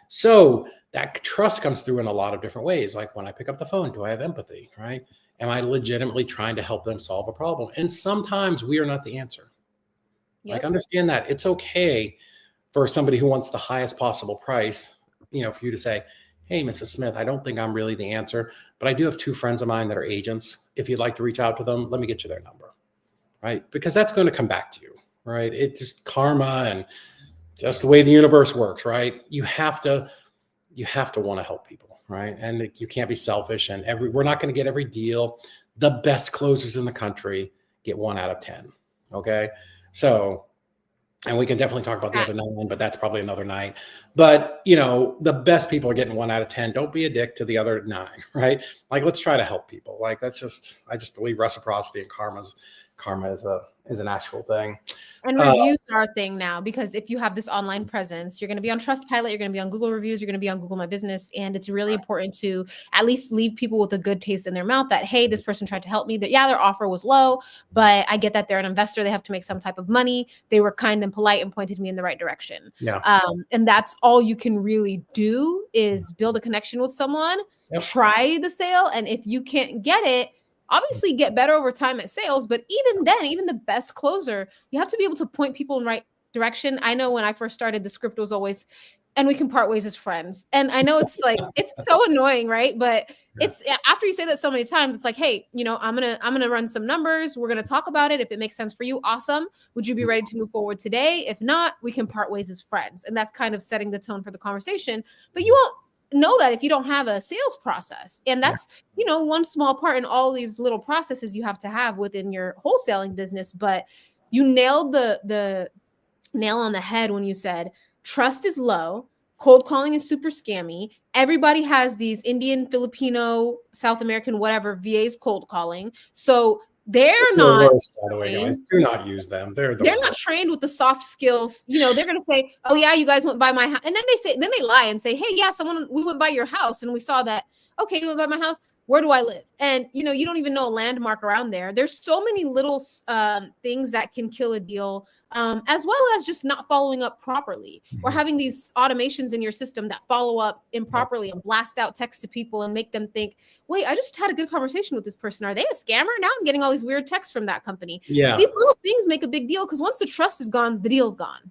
So that trust comes through in a lot of different ways. Like, when I pick up the phone, do I have empathy, right? Am I legitimately trying to help them solve a problem? And sometimes we are not the answer. Like, understand that it's okay for somebody who wants the highest possible price, for you to say, hey, Mrs. Smith, I don't think I'm really the answer, but I do have 2 friends of mine that are agents. If you'd like to reach out to them, let me get you their number, right? Because that's going to come back to you, right? It's just karma and just the way the universe works, right? You have to want to help people, right? And you can't be selfish. And we're not going to get every deal. The best closers in the country get 1 out of 10. Okay. So, and we can definitely talk about the other 9, but that's probably another night. But, the best people are getting 1 out of 10. Don't be a dick to the other 9, right? Like, let's try to help people. Like, I just believe reciprocity and karma is an actual thing. And reviews are a thing now, because if you have this online presence, you're going to be on Trustpilot, you're going to be on Google Reviews, you're going to be on Google My Business. And it's really important to at least leave people with a good taste in their mouth that, hey, this person tried to help me. That, their offer was low, but I get that they're an investor. They have to make some type of money. They were kind and polite and pointed me in the right direction. Yeah. And that's all you can really do, is build a connection with someone, try the sale. And if you can't get it, obviously get better over time at sales. But even then, even the best closer, you have to be able to point people in the right direction. I know when I first started, the script was always, and we can part ways as friends. And I know it's like, it's so annoying, right? But it's, after you say that so many times, it's like, hey, I'm going to run some numbers. We're going to talk about it. If it makes sense for you, awesome. Would you be ready to move forward today? If not, we can part ways as friends. And that's kind of setting the tone for the conversation. But you won't know that if you don't have a sales process. And that's, one small part in all these little processes you have to have within your wholesaling business. But you nailed the nail on the head when you said trust is low, cold calling is super scammy. Everybody has these Indian, Filipino, South American, whatever, VAs cold calling. So they're not the worst, by the way, guys. Do not use them. They're not trained with the soft skills. They're going to say, oh yeah, you guys went by my house. And then they lie and say, hey, yeah, we went by your house and we saw that. Okay, you went by my house. Where do I live? And, you don't even know a landmark around there. There's so many little things that can kill a deal, as well as just not following up properly, or having these automations in your system that follow up improperly and blast out text to people and make them think, wait, I just had a good conversation with this person. Are they a scammer? Now I'm getting all these weird texts from that company. Yeah. These little things make a big deal, because once the trust is gone, the deal's gone.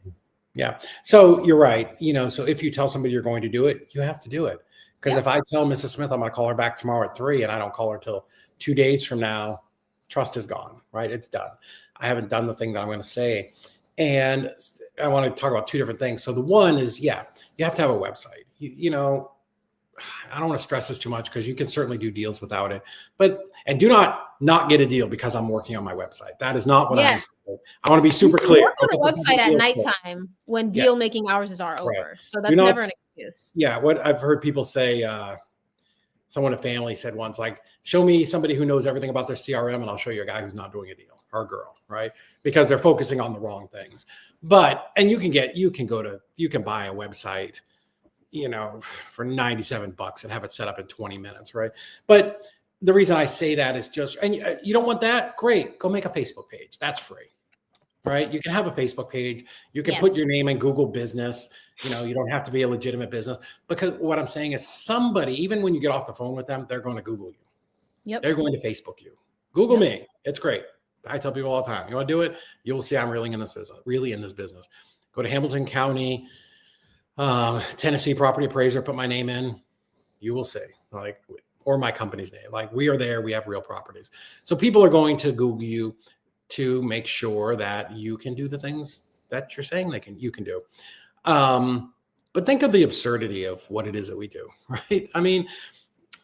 Yeah. So you're right. So if you tell somebody you're going to do it, you have to do it. Because if I tell Mrs. Smith I'm going to call her back tomorrow at 3 and I don't call her till 2 days from now, trust is gone, right? It's done. I haven't done the thing that I'm going to say. And I want to talk about two different things. So the one is, you have to have a website. You know, I don't want to stress this too much because you can certainly do deals without it, and do not get a deal because I'm working on my website. That is not what I'm saying. I want to be super clear. Work on a website at nighttime when deal making hours are over. So that's never an excuse. Yeah. What I've heard people say, someone in family said once, like, show me somebody who knows everything about their CRM and I'll show you a guy who's not doing a deal, or a girl, right? Because they're focusing on the wrong things. And you can buy a website, you know, for $97 and have it set up in 20 minutes, right? But the reason I say that is and you don't want that? Great, go make a Facebook page. That's free, right? You can have a Facebook page. You can put your name in Google Business. You know, you don't have to be a legitimate business, because what I'm saying is somebody, even when you get off the phone with them, they're going to Google you. Yep. They're going to Facebook you. Google me. It's great. I tell people all the time, you want to do it? You'll see I'm really in this business. Go to Hamilton County, Tennessee property appraiser, put my name in. You will see, or my company's name. Like, we are there. We have real properties. So people are going to Google you to make sure that you can do the things that you're saying you can do. But think of the absurdity of what it is that we do, right? I mean,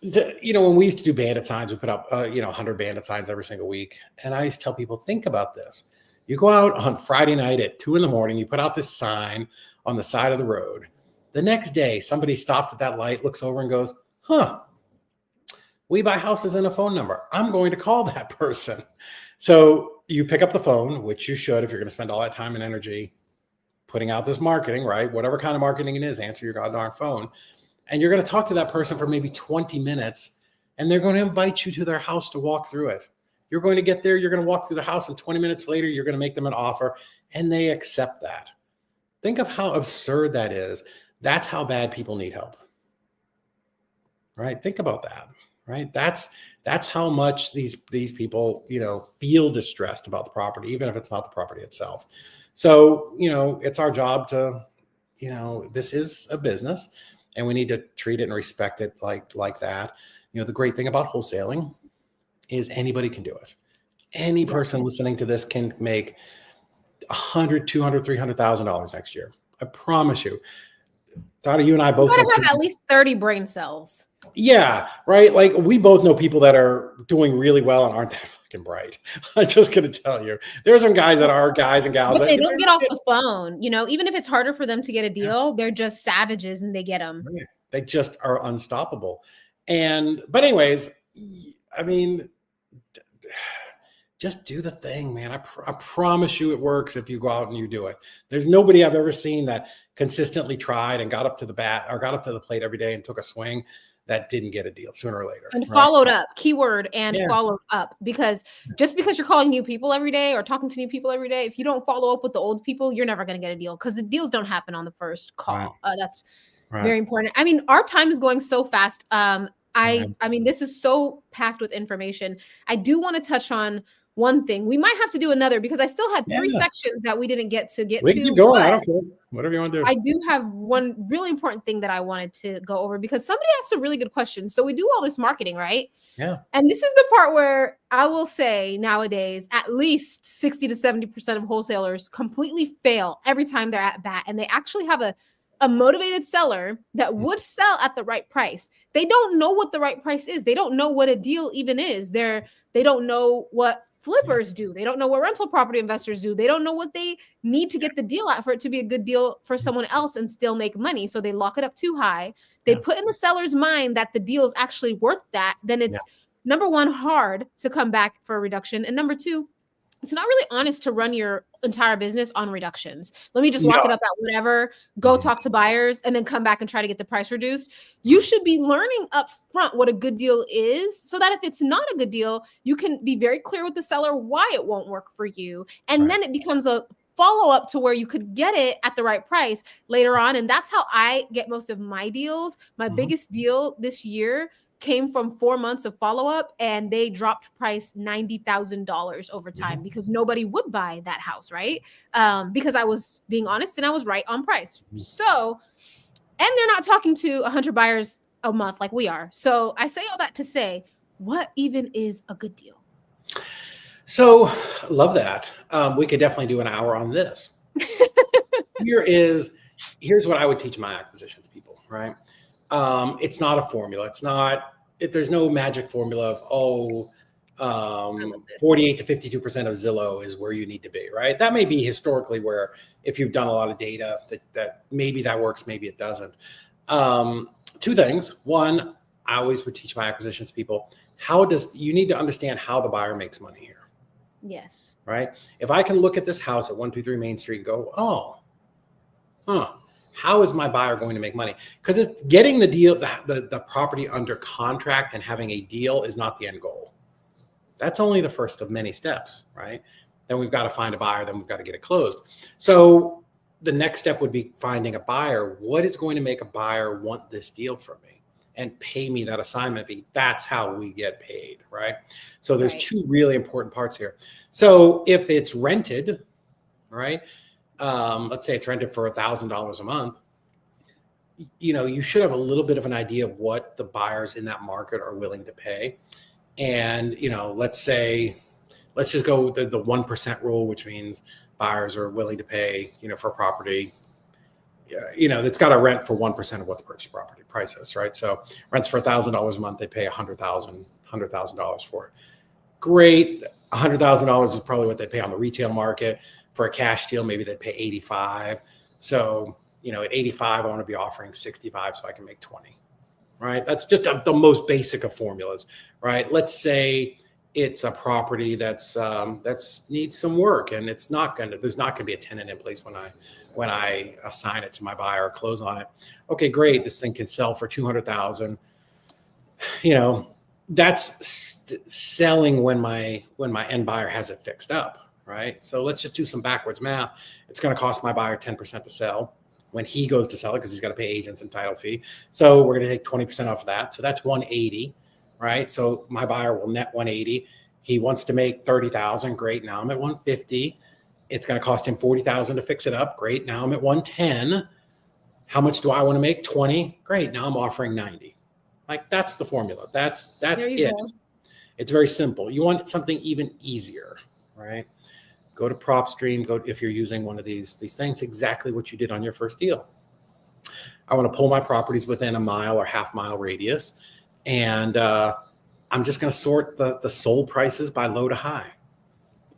when we used to do bandit signs, we put up, 100 bandit signs every single week. And I used to tell people, think about this. You go out on Friday night at 2 a.m, you put out this sign on the side of the road. The next day, somebody stops at that light, looks over and goes, we buy houses and a phone number. I'm going to call that person. So you pick up the phone, which you should, if you're going to spend all that time and energy putting out this marketing, right? Whatever kind of marketing it is, answer your goddamn phone. And you're going to talk to that person for maybe 20 minutes, and they're going to invite you to their house to walk through it. You're going to get there, you're going to walk through the house, and 20 minutes later, you're going to make them an offer, and they accept that. Think of how absurd that is. That's how bad people need help, right? Think about that, right? That's how much these people, feel distressed about the property, even if it's not the property itself. So, it's our job to, this is a business, and we need to treat it and respect it like that. The great thing about wholesaling is anybody can do it. Any person listening to this can make $100,000, $200,000, $300,000 next year. I promise you. Tadi, you and I both have at least 30 brain cells. Yeah, right. Like, we both know people that are doing really well and aren't that fucking bright. I'm just going to tell you, there's some guys that are guys and gals. But they don't get off the phone. Even if it's harder for them to get a deal, they're just savages and they get them. They just are unstoppable. But anyways, I mean, just do the thing, man. I promise you it works if you go out and you do it. There's nobody I've ever seen that consistently tried and got up to the bat or got up to the plate every day and took a swing that didn't get a deal sooner or later. And followed up, keyword, and followed up. Because just because you're calling new people every day or talking to new people every day, if you don't follow up with the old people, you're never going to get a deal, because the deals don't happen on the first call. That's very important. I mean, our time is going so fast. I mean, this is so packed with information. I do want to touch on one thing. We might have to do another, because I still had 3 sections that we didn't get to. We can keep going. I don't care. Whatever you want to do. I do have one really important thing that I wanted to go over, because somebody asked a really good question. So we do all this marketing, right? Yeah. And this is the part where I will say nowadays, at least 60 to 70% of wholesalers completely fail every time they're at bat. And they actually have a motivated seller that would sell at the right price. They don't know what the right price is. They don't know what a deal even is. They don't know what flippers do. They don't know what rental property investors do. They don't know what they need to get the deal at for it to be a good deal for someone else and still make money. So they lock it up too high. They put in the seller's mind that the deal is actually worth that. Then it's number one, hard to come back for a reduction. And number two, it's not really honest to run your entire business on reductions. Let me just lock it up at whatever, go talk to buyers, and then come back and try to get the price reduced. You should be learning up front what a good deal is, so that if it's not a good deal, you can be very clear with the seller why it won't work for you. And then it becomes a follow-up to where you could get it at the right price later on. And that's how I get most of my deals. My biggest deal this year came from 4 months of follow-up, and they dropped price $90,000 over time because nobody would buy that house, right? Because I was being honest and I was right on price. So, and they're not talking to 100 buyers a month like we are. So I say all that to say, what even is a good deal? So love that. We could definitely do an hour on this. Here's what I would teach my acquisitions people, right? It's not a formula. There's no magic formula of, 48 to 52% of Zillow is where you need to be, right? That may be historically where, if you've done a lot of data, that maybe that works, maybe it doesn't. Two things. One, I always would teach my acquisitions people, you need to understand how the buyer makes money here. Yes. Right? If I can look at this house at 123 Main Street and go, how is my buyer going to make money? Because it's getting the deal, the property under contract and having a deal is not the end goal. That's only the first of many steps, right? Then we've got to find a buyer, then we've got to get it closed. So the next step would be finding a buyer. What is going to make a buyer want this deal from me and pay me that assignment fee? That's how we get paid, right? So there's two really important parts here. So if it's rented, right? Let's say it's rented for $1,000 a month. You should have a little bit of an idea of what the buyers in that market are willing to pay. And, let's just go with the 1% rule, which means buyers are willing to pay, for a property, that's got to rent for 1% of what the purchase property price is, right? So rents for $1,000 a month, they pay $100,000 for it. Great. $100,000 is probably what they pay on the retail market. For a cash deal, maybe they'd pay 85. So, at 85, I want to be offering 65 so I can make 20. Right? That's just the most basic of formulas, right? Let's say it's a property that's needs some work, and there's not going to be a tenant in place when I assign it to my buyer or close on it. Okay, great. This thing can sell for $200,000. That's selling when my end buyer has it fixed up, right? So let's just do some backwards math. It's going to cost my buyer 10% to sell when he goes to sell it, because he's got to pay agents and title fee. So we're going to take 20% off of that. So that's 180, right? So my buyer will net 180. He wants to make 30,000. Great. Now I'm at 150. It's going to cost him 40,000 to fix it up. Great. Now I'm at 110. How much do I want to make? 20. Great. Now I'm offering 90. Like, that's the formula. That's it. It's very simple. You want something even easier, right? Go to Propstream. If you're using one of these things, exactly what you did on your first deal. I want to pull my properties within a mile or half-mile radius, and I'm just going to sort the sold prices by low to high.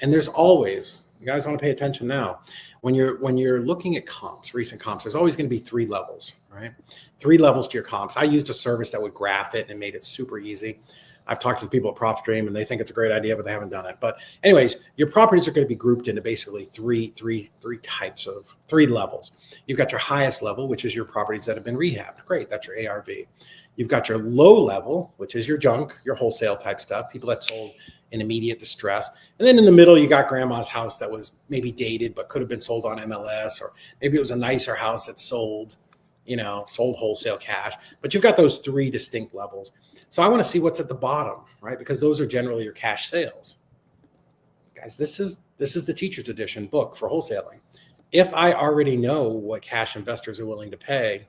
And there's always, you guys want to pay attention now, when you're looking at comps, recent comps, there's always going to be 3 levels, right? 3 levels to your comps. I used a service that would graph it and made it super easy. I've talked to the people at Propstream and they think it's a great idea, but they haven't done it. But anyways, your properties are going to be grouped into basically three levels. You've got your highest level, which is your properties that have been rehabbed. Great. That's your ARV. You've got your low level, which is your junk, your wholesale type stuff, people that sold in immediate distress. And then in the middle, you got grandma's house that was maybe dated, but could have been sold on MLS, or maybe it was a nicer house that sold wholesale cash. But you've got those 3 distinct levels. So I want to see what's at the bottom, right? Because those are generally your cash sales. Guys, this is the teacher's edition book for wholesaling. If I already know what cash investors are willing to pay,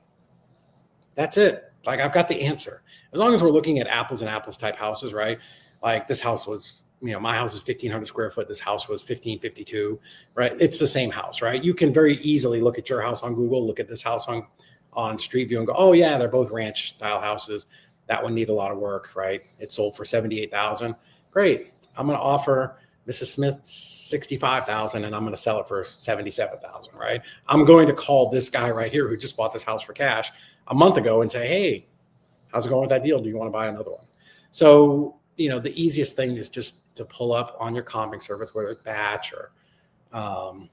that's it. Like, I've got the answer. As long as we're looking at apples and apples type houses, right? Like, this house was, my house is 1,500 square foot. This house was 1,552, right? It's the same house, right? You can very easily look at your house on Google, look at this house on Street View and go, oh yeah, they're both ranch style houses. That one need a lot of work, right? It sold for 78,000. Great. I'm going to offer Mrs. Smith 65,000 and I'm going to sell it for 77,000, right? I'm going to call this guy right here who just bought this house for cash a month ago and say, hey, how's it going with that deal? Do you want to buy another one? So, the easiest thing is just to pull up on your comping service, whether it's Batch or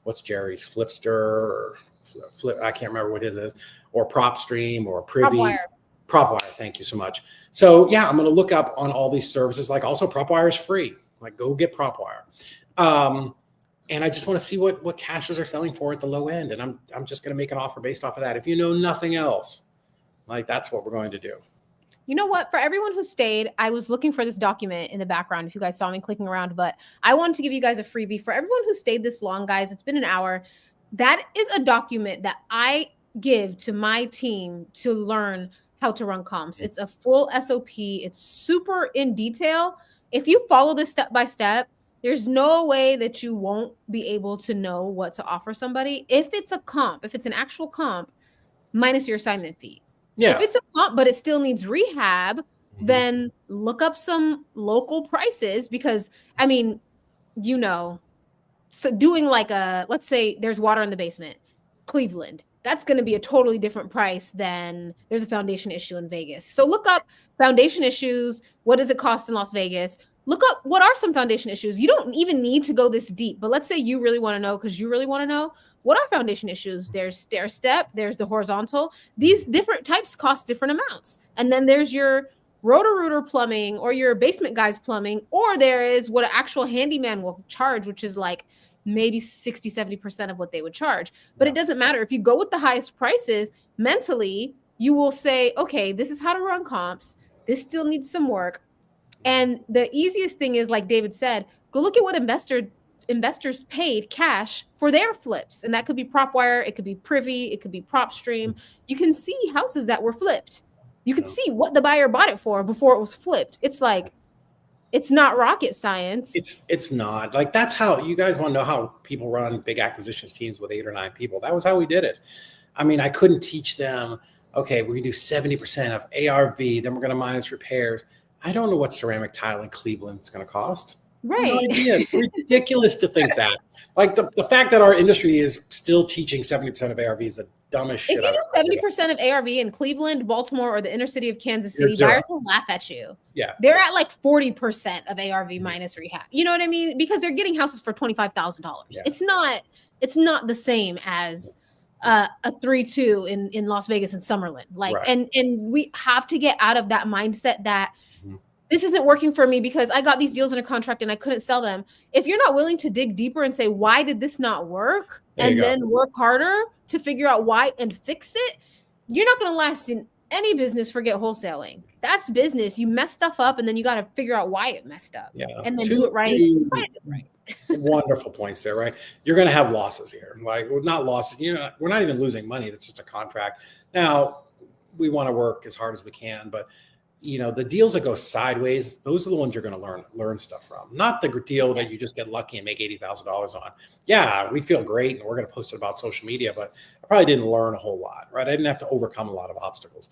what's Jerry's, Flipster, or I can't remember what his is, or Propstream or Privy. Propwire, thank you so much. So yeah, I'm going to look up on all these services. Like, also Propwire is free. Like, go get Propwire. And I just want to see what cashes are selling for at the low end. And I'm just going to make an offer based off of that. If you know nothing else, like, that's what we're going to do. You know what? For everyone who stayed, I was looking for this document in the background if you guys saw me clicking around, but I wanted to give you guys a freebie. For everyone who stayed this long, guys, it's been an hour. That is a document that I give to my team to learn how to run comps. It's a full SOP. It's super in detail. If you follow this step by step, There's no way that you won't be able to know what to offer somebody. If it's a comp, if it's an actual comp, minus your assignment fee. Yeah. If it's a comp, but it still needs rehab, then look up some local prices because, I mean, you know, so doing like let's say there's water in the basement, Cleveland, that's going to be a totally different price than there's a foundation issue in Vegas. So look up foundation issues. What does it cost in Las Vegas? Look up what are some foundation issues. You don't even need to go this deep, but let's say you really want to know because you really want to know what are foundation issues. There's stair step, there's the horizontal. These different types cost different amounts. And then there's your Roto-Rooter plumbing or your basement guy's plumbing, or there is what an actual handyman will charge, which is like maybe 60, 70% of what they would charge. But it doesn't matter. If you go with the highest prices, mentally, you will say, okay, this is how to run comps. This still needs some work. And the easiest thing is, like David said, go look at what investors paid cash for their flips. And that could be PropWire, it could be Privy, it could be PropStream. You can see houses that were flipped. You can see what the buyer bought it for before it was flipped. It's like, it's not rocket science. It's not. Like, that's how you guys want to know how people run big acquisitions teams with 8 or 9 people. That was how we did it. I mean, I couldn't teach them, okay, we're going to do 70% of ARV, then we're going to minus repairs. I don't know what ceramic tile in Cleveland is going to cost. Right. No idea. It's ridiculous to think that. Like the fact that our industry is still teaching 70% of ARV is the dumbest shit. If you do 70% of ARV in Cleveland, Baltimore, or the inner city of Kansas City, buyers will laugh at you. Yeah. They're at like 40% of ARV minus rehab. You know what I mean? Because they're getting houses for $25,000. Yeah. It's not the same as a 3-2 in Las Vegas and Summerlin. Like, and we have to get out of that mindset that this isn't working for me because I got these deals in a contract and I couldn't sell them. If you're not willing to dig deeper and say, why did this not work? And then work harder to figure out why and fix it, you're not going to last in any business. Forget wholesaling. That's business. You mess stuff up and then you got to figure out why it messed up. Yeah. And then do it right. Wonderful points there, right? You're going to have losses here. Like, not losses. We're not even losing money. That's just a contract. Now, we want to work as hard as we can, but the deals that go sideways, those are the ones you're going to learn stuff from. Not the deal that you just get lucky and make $80,000 on. Yeah, we feel great and we're going to post it about social media, but I probably didn't learn a whole lot, right? I didn't have to overcome a lot of obstacles.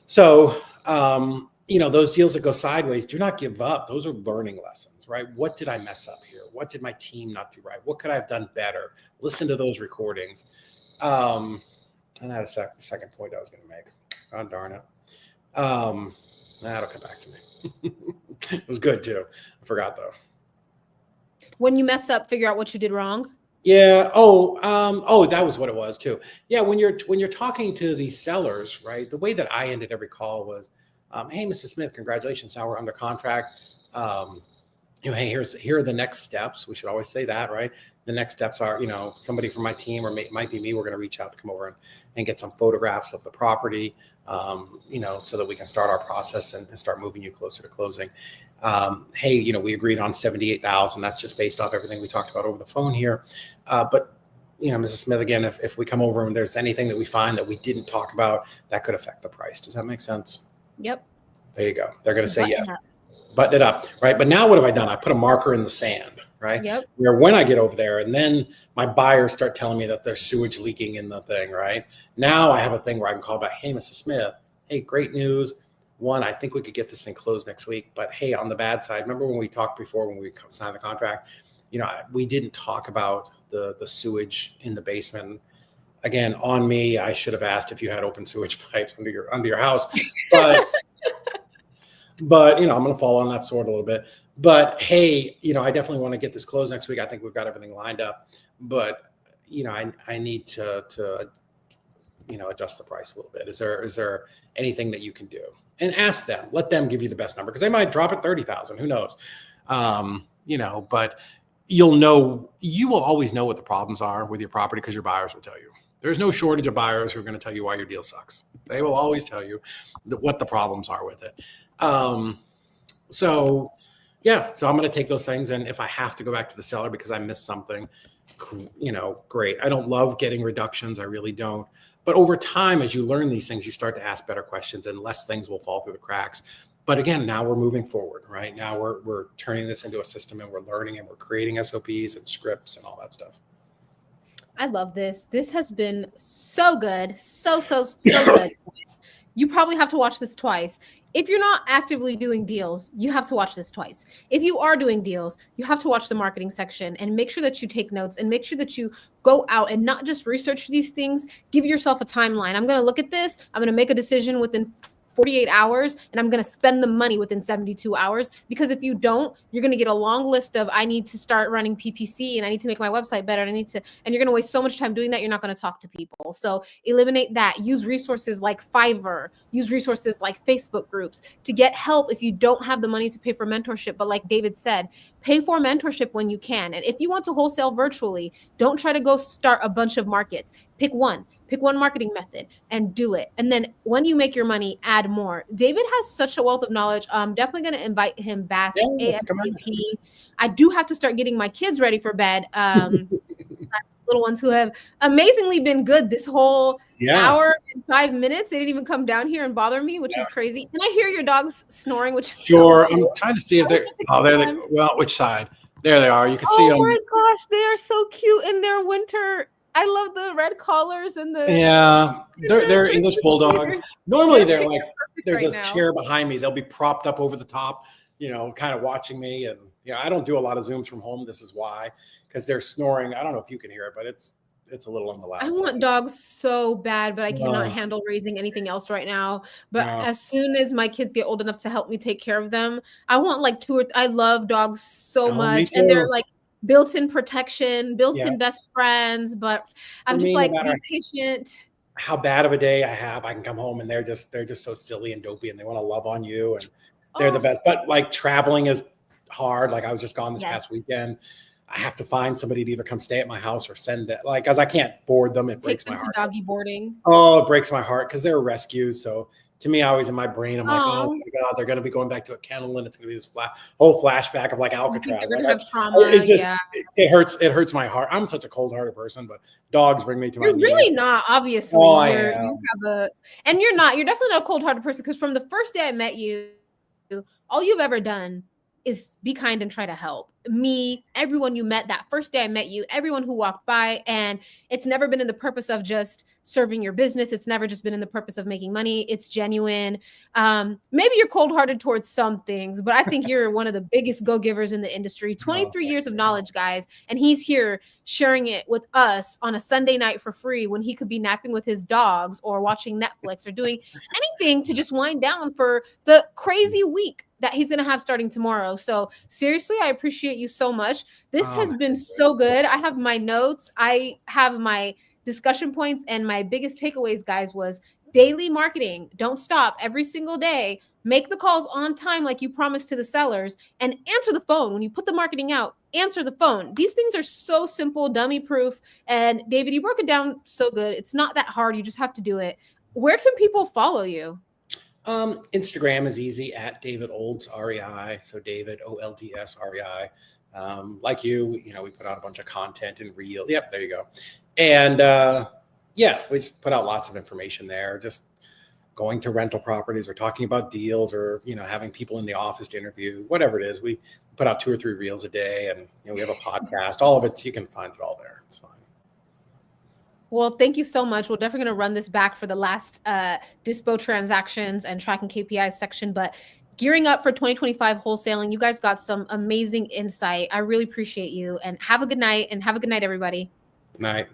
So, those deals that go sideways, do not give up. Those are learning lessons, right? What did I mess up here? What did my team not do right? What could I have done better? Listen to those recordings. And I had a second point I was going to make. God darn it. That'll come back to me. It was good too. I forgot though. When you mess up, figure out what you did wrong. Yeah. That was what it was too. Yeah. When you're talking to these sellers, right? The way that I ended every call was, hey, Mrs. Smith, congratulations. Now we're under contract. Hey, here are the next steps. We should always say that, right? The next steps are, somebody from my team or might be me. We're going to reach out to come over and get some photographs of the property, so that we can start our process and start moving you closer to closing. Hey, we agreed on $78,000. That's just based off everything we talked about over the phone here. But Mrs. Smith, again, if we come over and there's anything that we find that we didn't talk about, that could affect the price. Does that make sense? Yep. There you go. They're going to say yes. Button it up, right? But now what have I done? I put a marker in the sand, right? Yep. Where when I get over there and then my buyers start telling me that there's sewage leaking in the thing, right? Now I have a thing where I can call back, hey, Mrs. Smith, hey, great news. One, I think we could get this thing closed next week. But hey, on the bad side, remember when we talked before when we signed the contract, we didn't talk about the sewage in the basement. Again, on me, I should have asked if you had open sewage pipes under your house. But, I'm going to fall on that sword a little bit. But, hey, I definitely want to get this closed next week. I think we've got everything lined up. But, I need to adjust the price a little bit. Is there anything that you can do? And ask them. Let them give you the best number because they might drop at 30,000. Who knows? But you will always know what the problems are with your property because your buyers will tell you. There's no shortage of buyers who are going to tell you why your deal sucks. They will always tell you what the problems are with it. So I'm going to take those things. And if I have to go back to the seller because I missed something, great. I don't love getting reductions. I really don't. But over time, as you learn these things, you start to ask better questions and less things will fall through the cracks. But again, now we're moving forward, right? Now we're turning this into a system, and we're learning, and we're creating SOPs and scripts and all that stuff. I love this. This has been so good. So good. You probably have to watch this twice. If you're not actively doing deals, you have to watch this twice. If you are doing deals, you have to watch the marketing section and make sure that you take notes and make sure that you go out and not just research these things. Give yourself a timeline. I'm going to look at this. I'm going to make a decision within 48 hours, and I'm going to spend the money within 72 hours. Because if you don't, you're going to get a long list of, I need to start running PPC, and I need to make my website better. And and you're going to waste so much time doing that. You're not going to talk to people. So eliminate that. Use resources like Fiverr, use resources like Facebook groups to get help if you don't have the money to pay for mentorship. But like David said, pay for mentorship when you can. And if you want to wholesale virtually, don't try to go start a bunch of markets. Pick one marketing method and do it. And then when you make your money, add more. David has such a wealth of knowledge. I'm definitely going to invite him back. ASAP. I do have to start getting my kids ready for bed. Little ones who have amazingly been good this whole hour and 5 minutes. They didn't even come down here and bother me, which is crazy. And I hear your dogs snoring, which is sure. So cool. I'm trying to see if they're, well, which side? There they are. You can see them. Oh my gosh, they are so cute in their winter. I love the red collars and the they're English bulldogs. Normally they're like, there's this chair behind me. They'll be propped up over the top, kind of watching me. And I don't do a lot of Zooms from home. This is why, because they're snoring. I don't know if you can hear it, but it's a little on the loud side. I want dogs so bad, but I cannot handle raising anything else right now. But as soon as my kids get old enough to help me take care of them, I want like I love dogs so much. And they're like built-in protection, built-in best friends, but I'm just like, be patient. How bad of a day I have, I can come home and they're just so silly and dopey, and they want to love on you, and they're the best. But like traveling is hard. Like I was just gone this past weekend. I have to find somebody to either come stay at my house or send it, like, because I can't board them. It breaks my heart. Doggy boarding. Oh, it breaks my heart because they're rescues. So to me, always in my brain, I'm like, oh my God, they're going to be going back to a kennel, and it's going to be this whole flashback of like Alcatraz. They're gonna have trauma. It's just, it hurts. It hurts my heart. I'm such a cold-hearted person, but dogs bring me to my knees. You're really not, obviously. You're definitely not a cold-hearted person, because from the first day I met you, all you've ever done is be kind and try to help me, everyone you met that first day I met you, everyone who walked by. And it's never been in the purpose of just serving your business. It's never just been in the purpose of making money. It's genuine. Maybe you're cold-hearted towards some things, but I think you're one of the biggest go-givers in the industry. 23 years of knowledge, guys. And he's here sharing it with us on a Sunday night for free, when he could be napping with his dogs or watching Netflix or doing anything to just wind down for the crazy week that he's going to have starting tomorrow. So seriously, I appreciate you so much. This has been so good. I have my notes. I have my discussion points, and my biggest takeaways, guys, was daily marketing. Don't stop every single day. Make the calls on time like you promised to the sellers, and answer the phone. When you put the marketing out, answer the phone. These things are so simple, dummy proof. And David, you broke it down so good. It's not that hard. You just have to do it. Where can people follow you? Instagram is easy, at David Olds, REI. So David, OLDS, REI. Like you, we put out a bunch of content and reel. Yep, there you go. And we just put out lots of information there, just going to rental properties or talking about deals, or, having people in the office to interview, whatever it is. We put out 2 or 3 reels a day, and we have a podcast, all of it. You can find it all there. It's fine. Well, thank you so much. We're definitely going to run this back for the last dispo transactions and tracking KPIs section, but gearing up for 2025 wholesaling, you guys got some amazing insight. I really appreciate you, and have a good night, everybody. Night.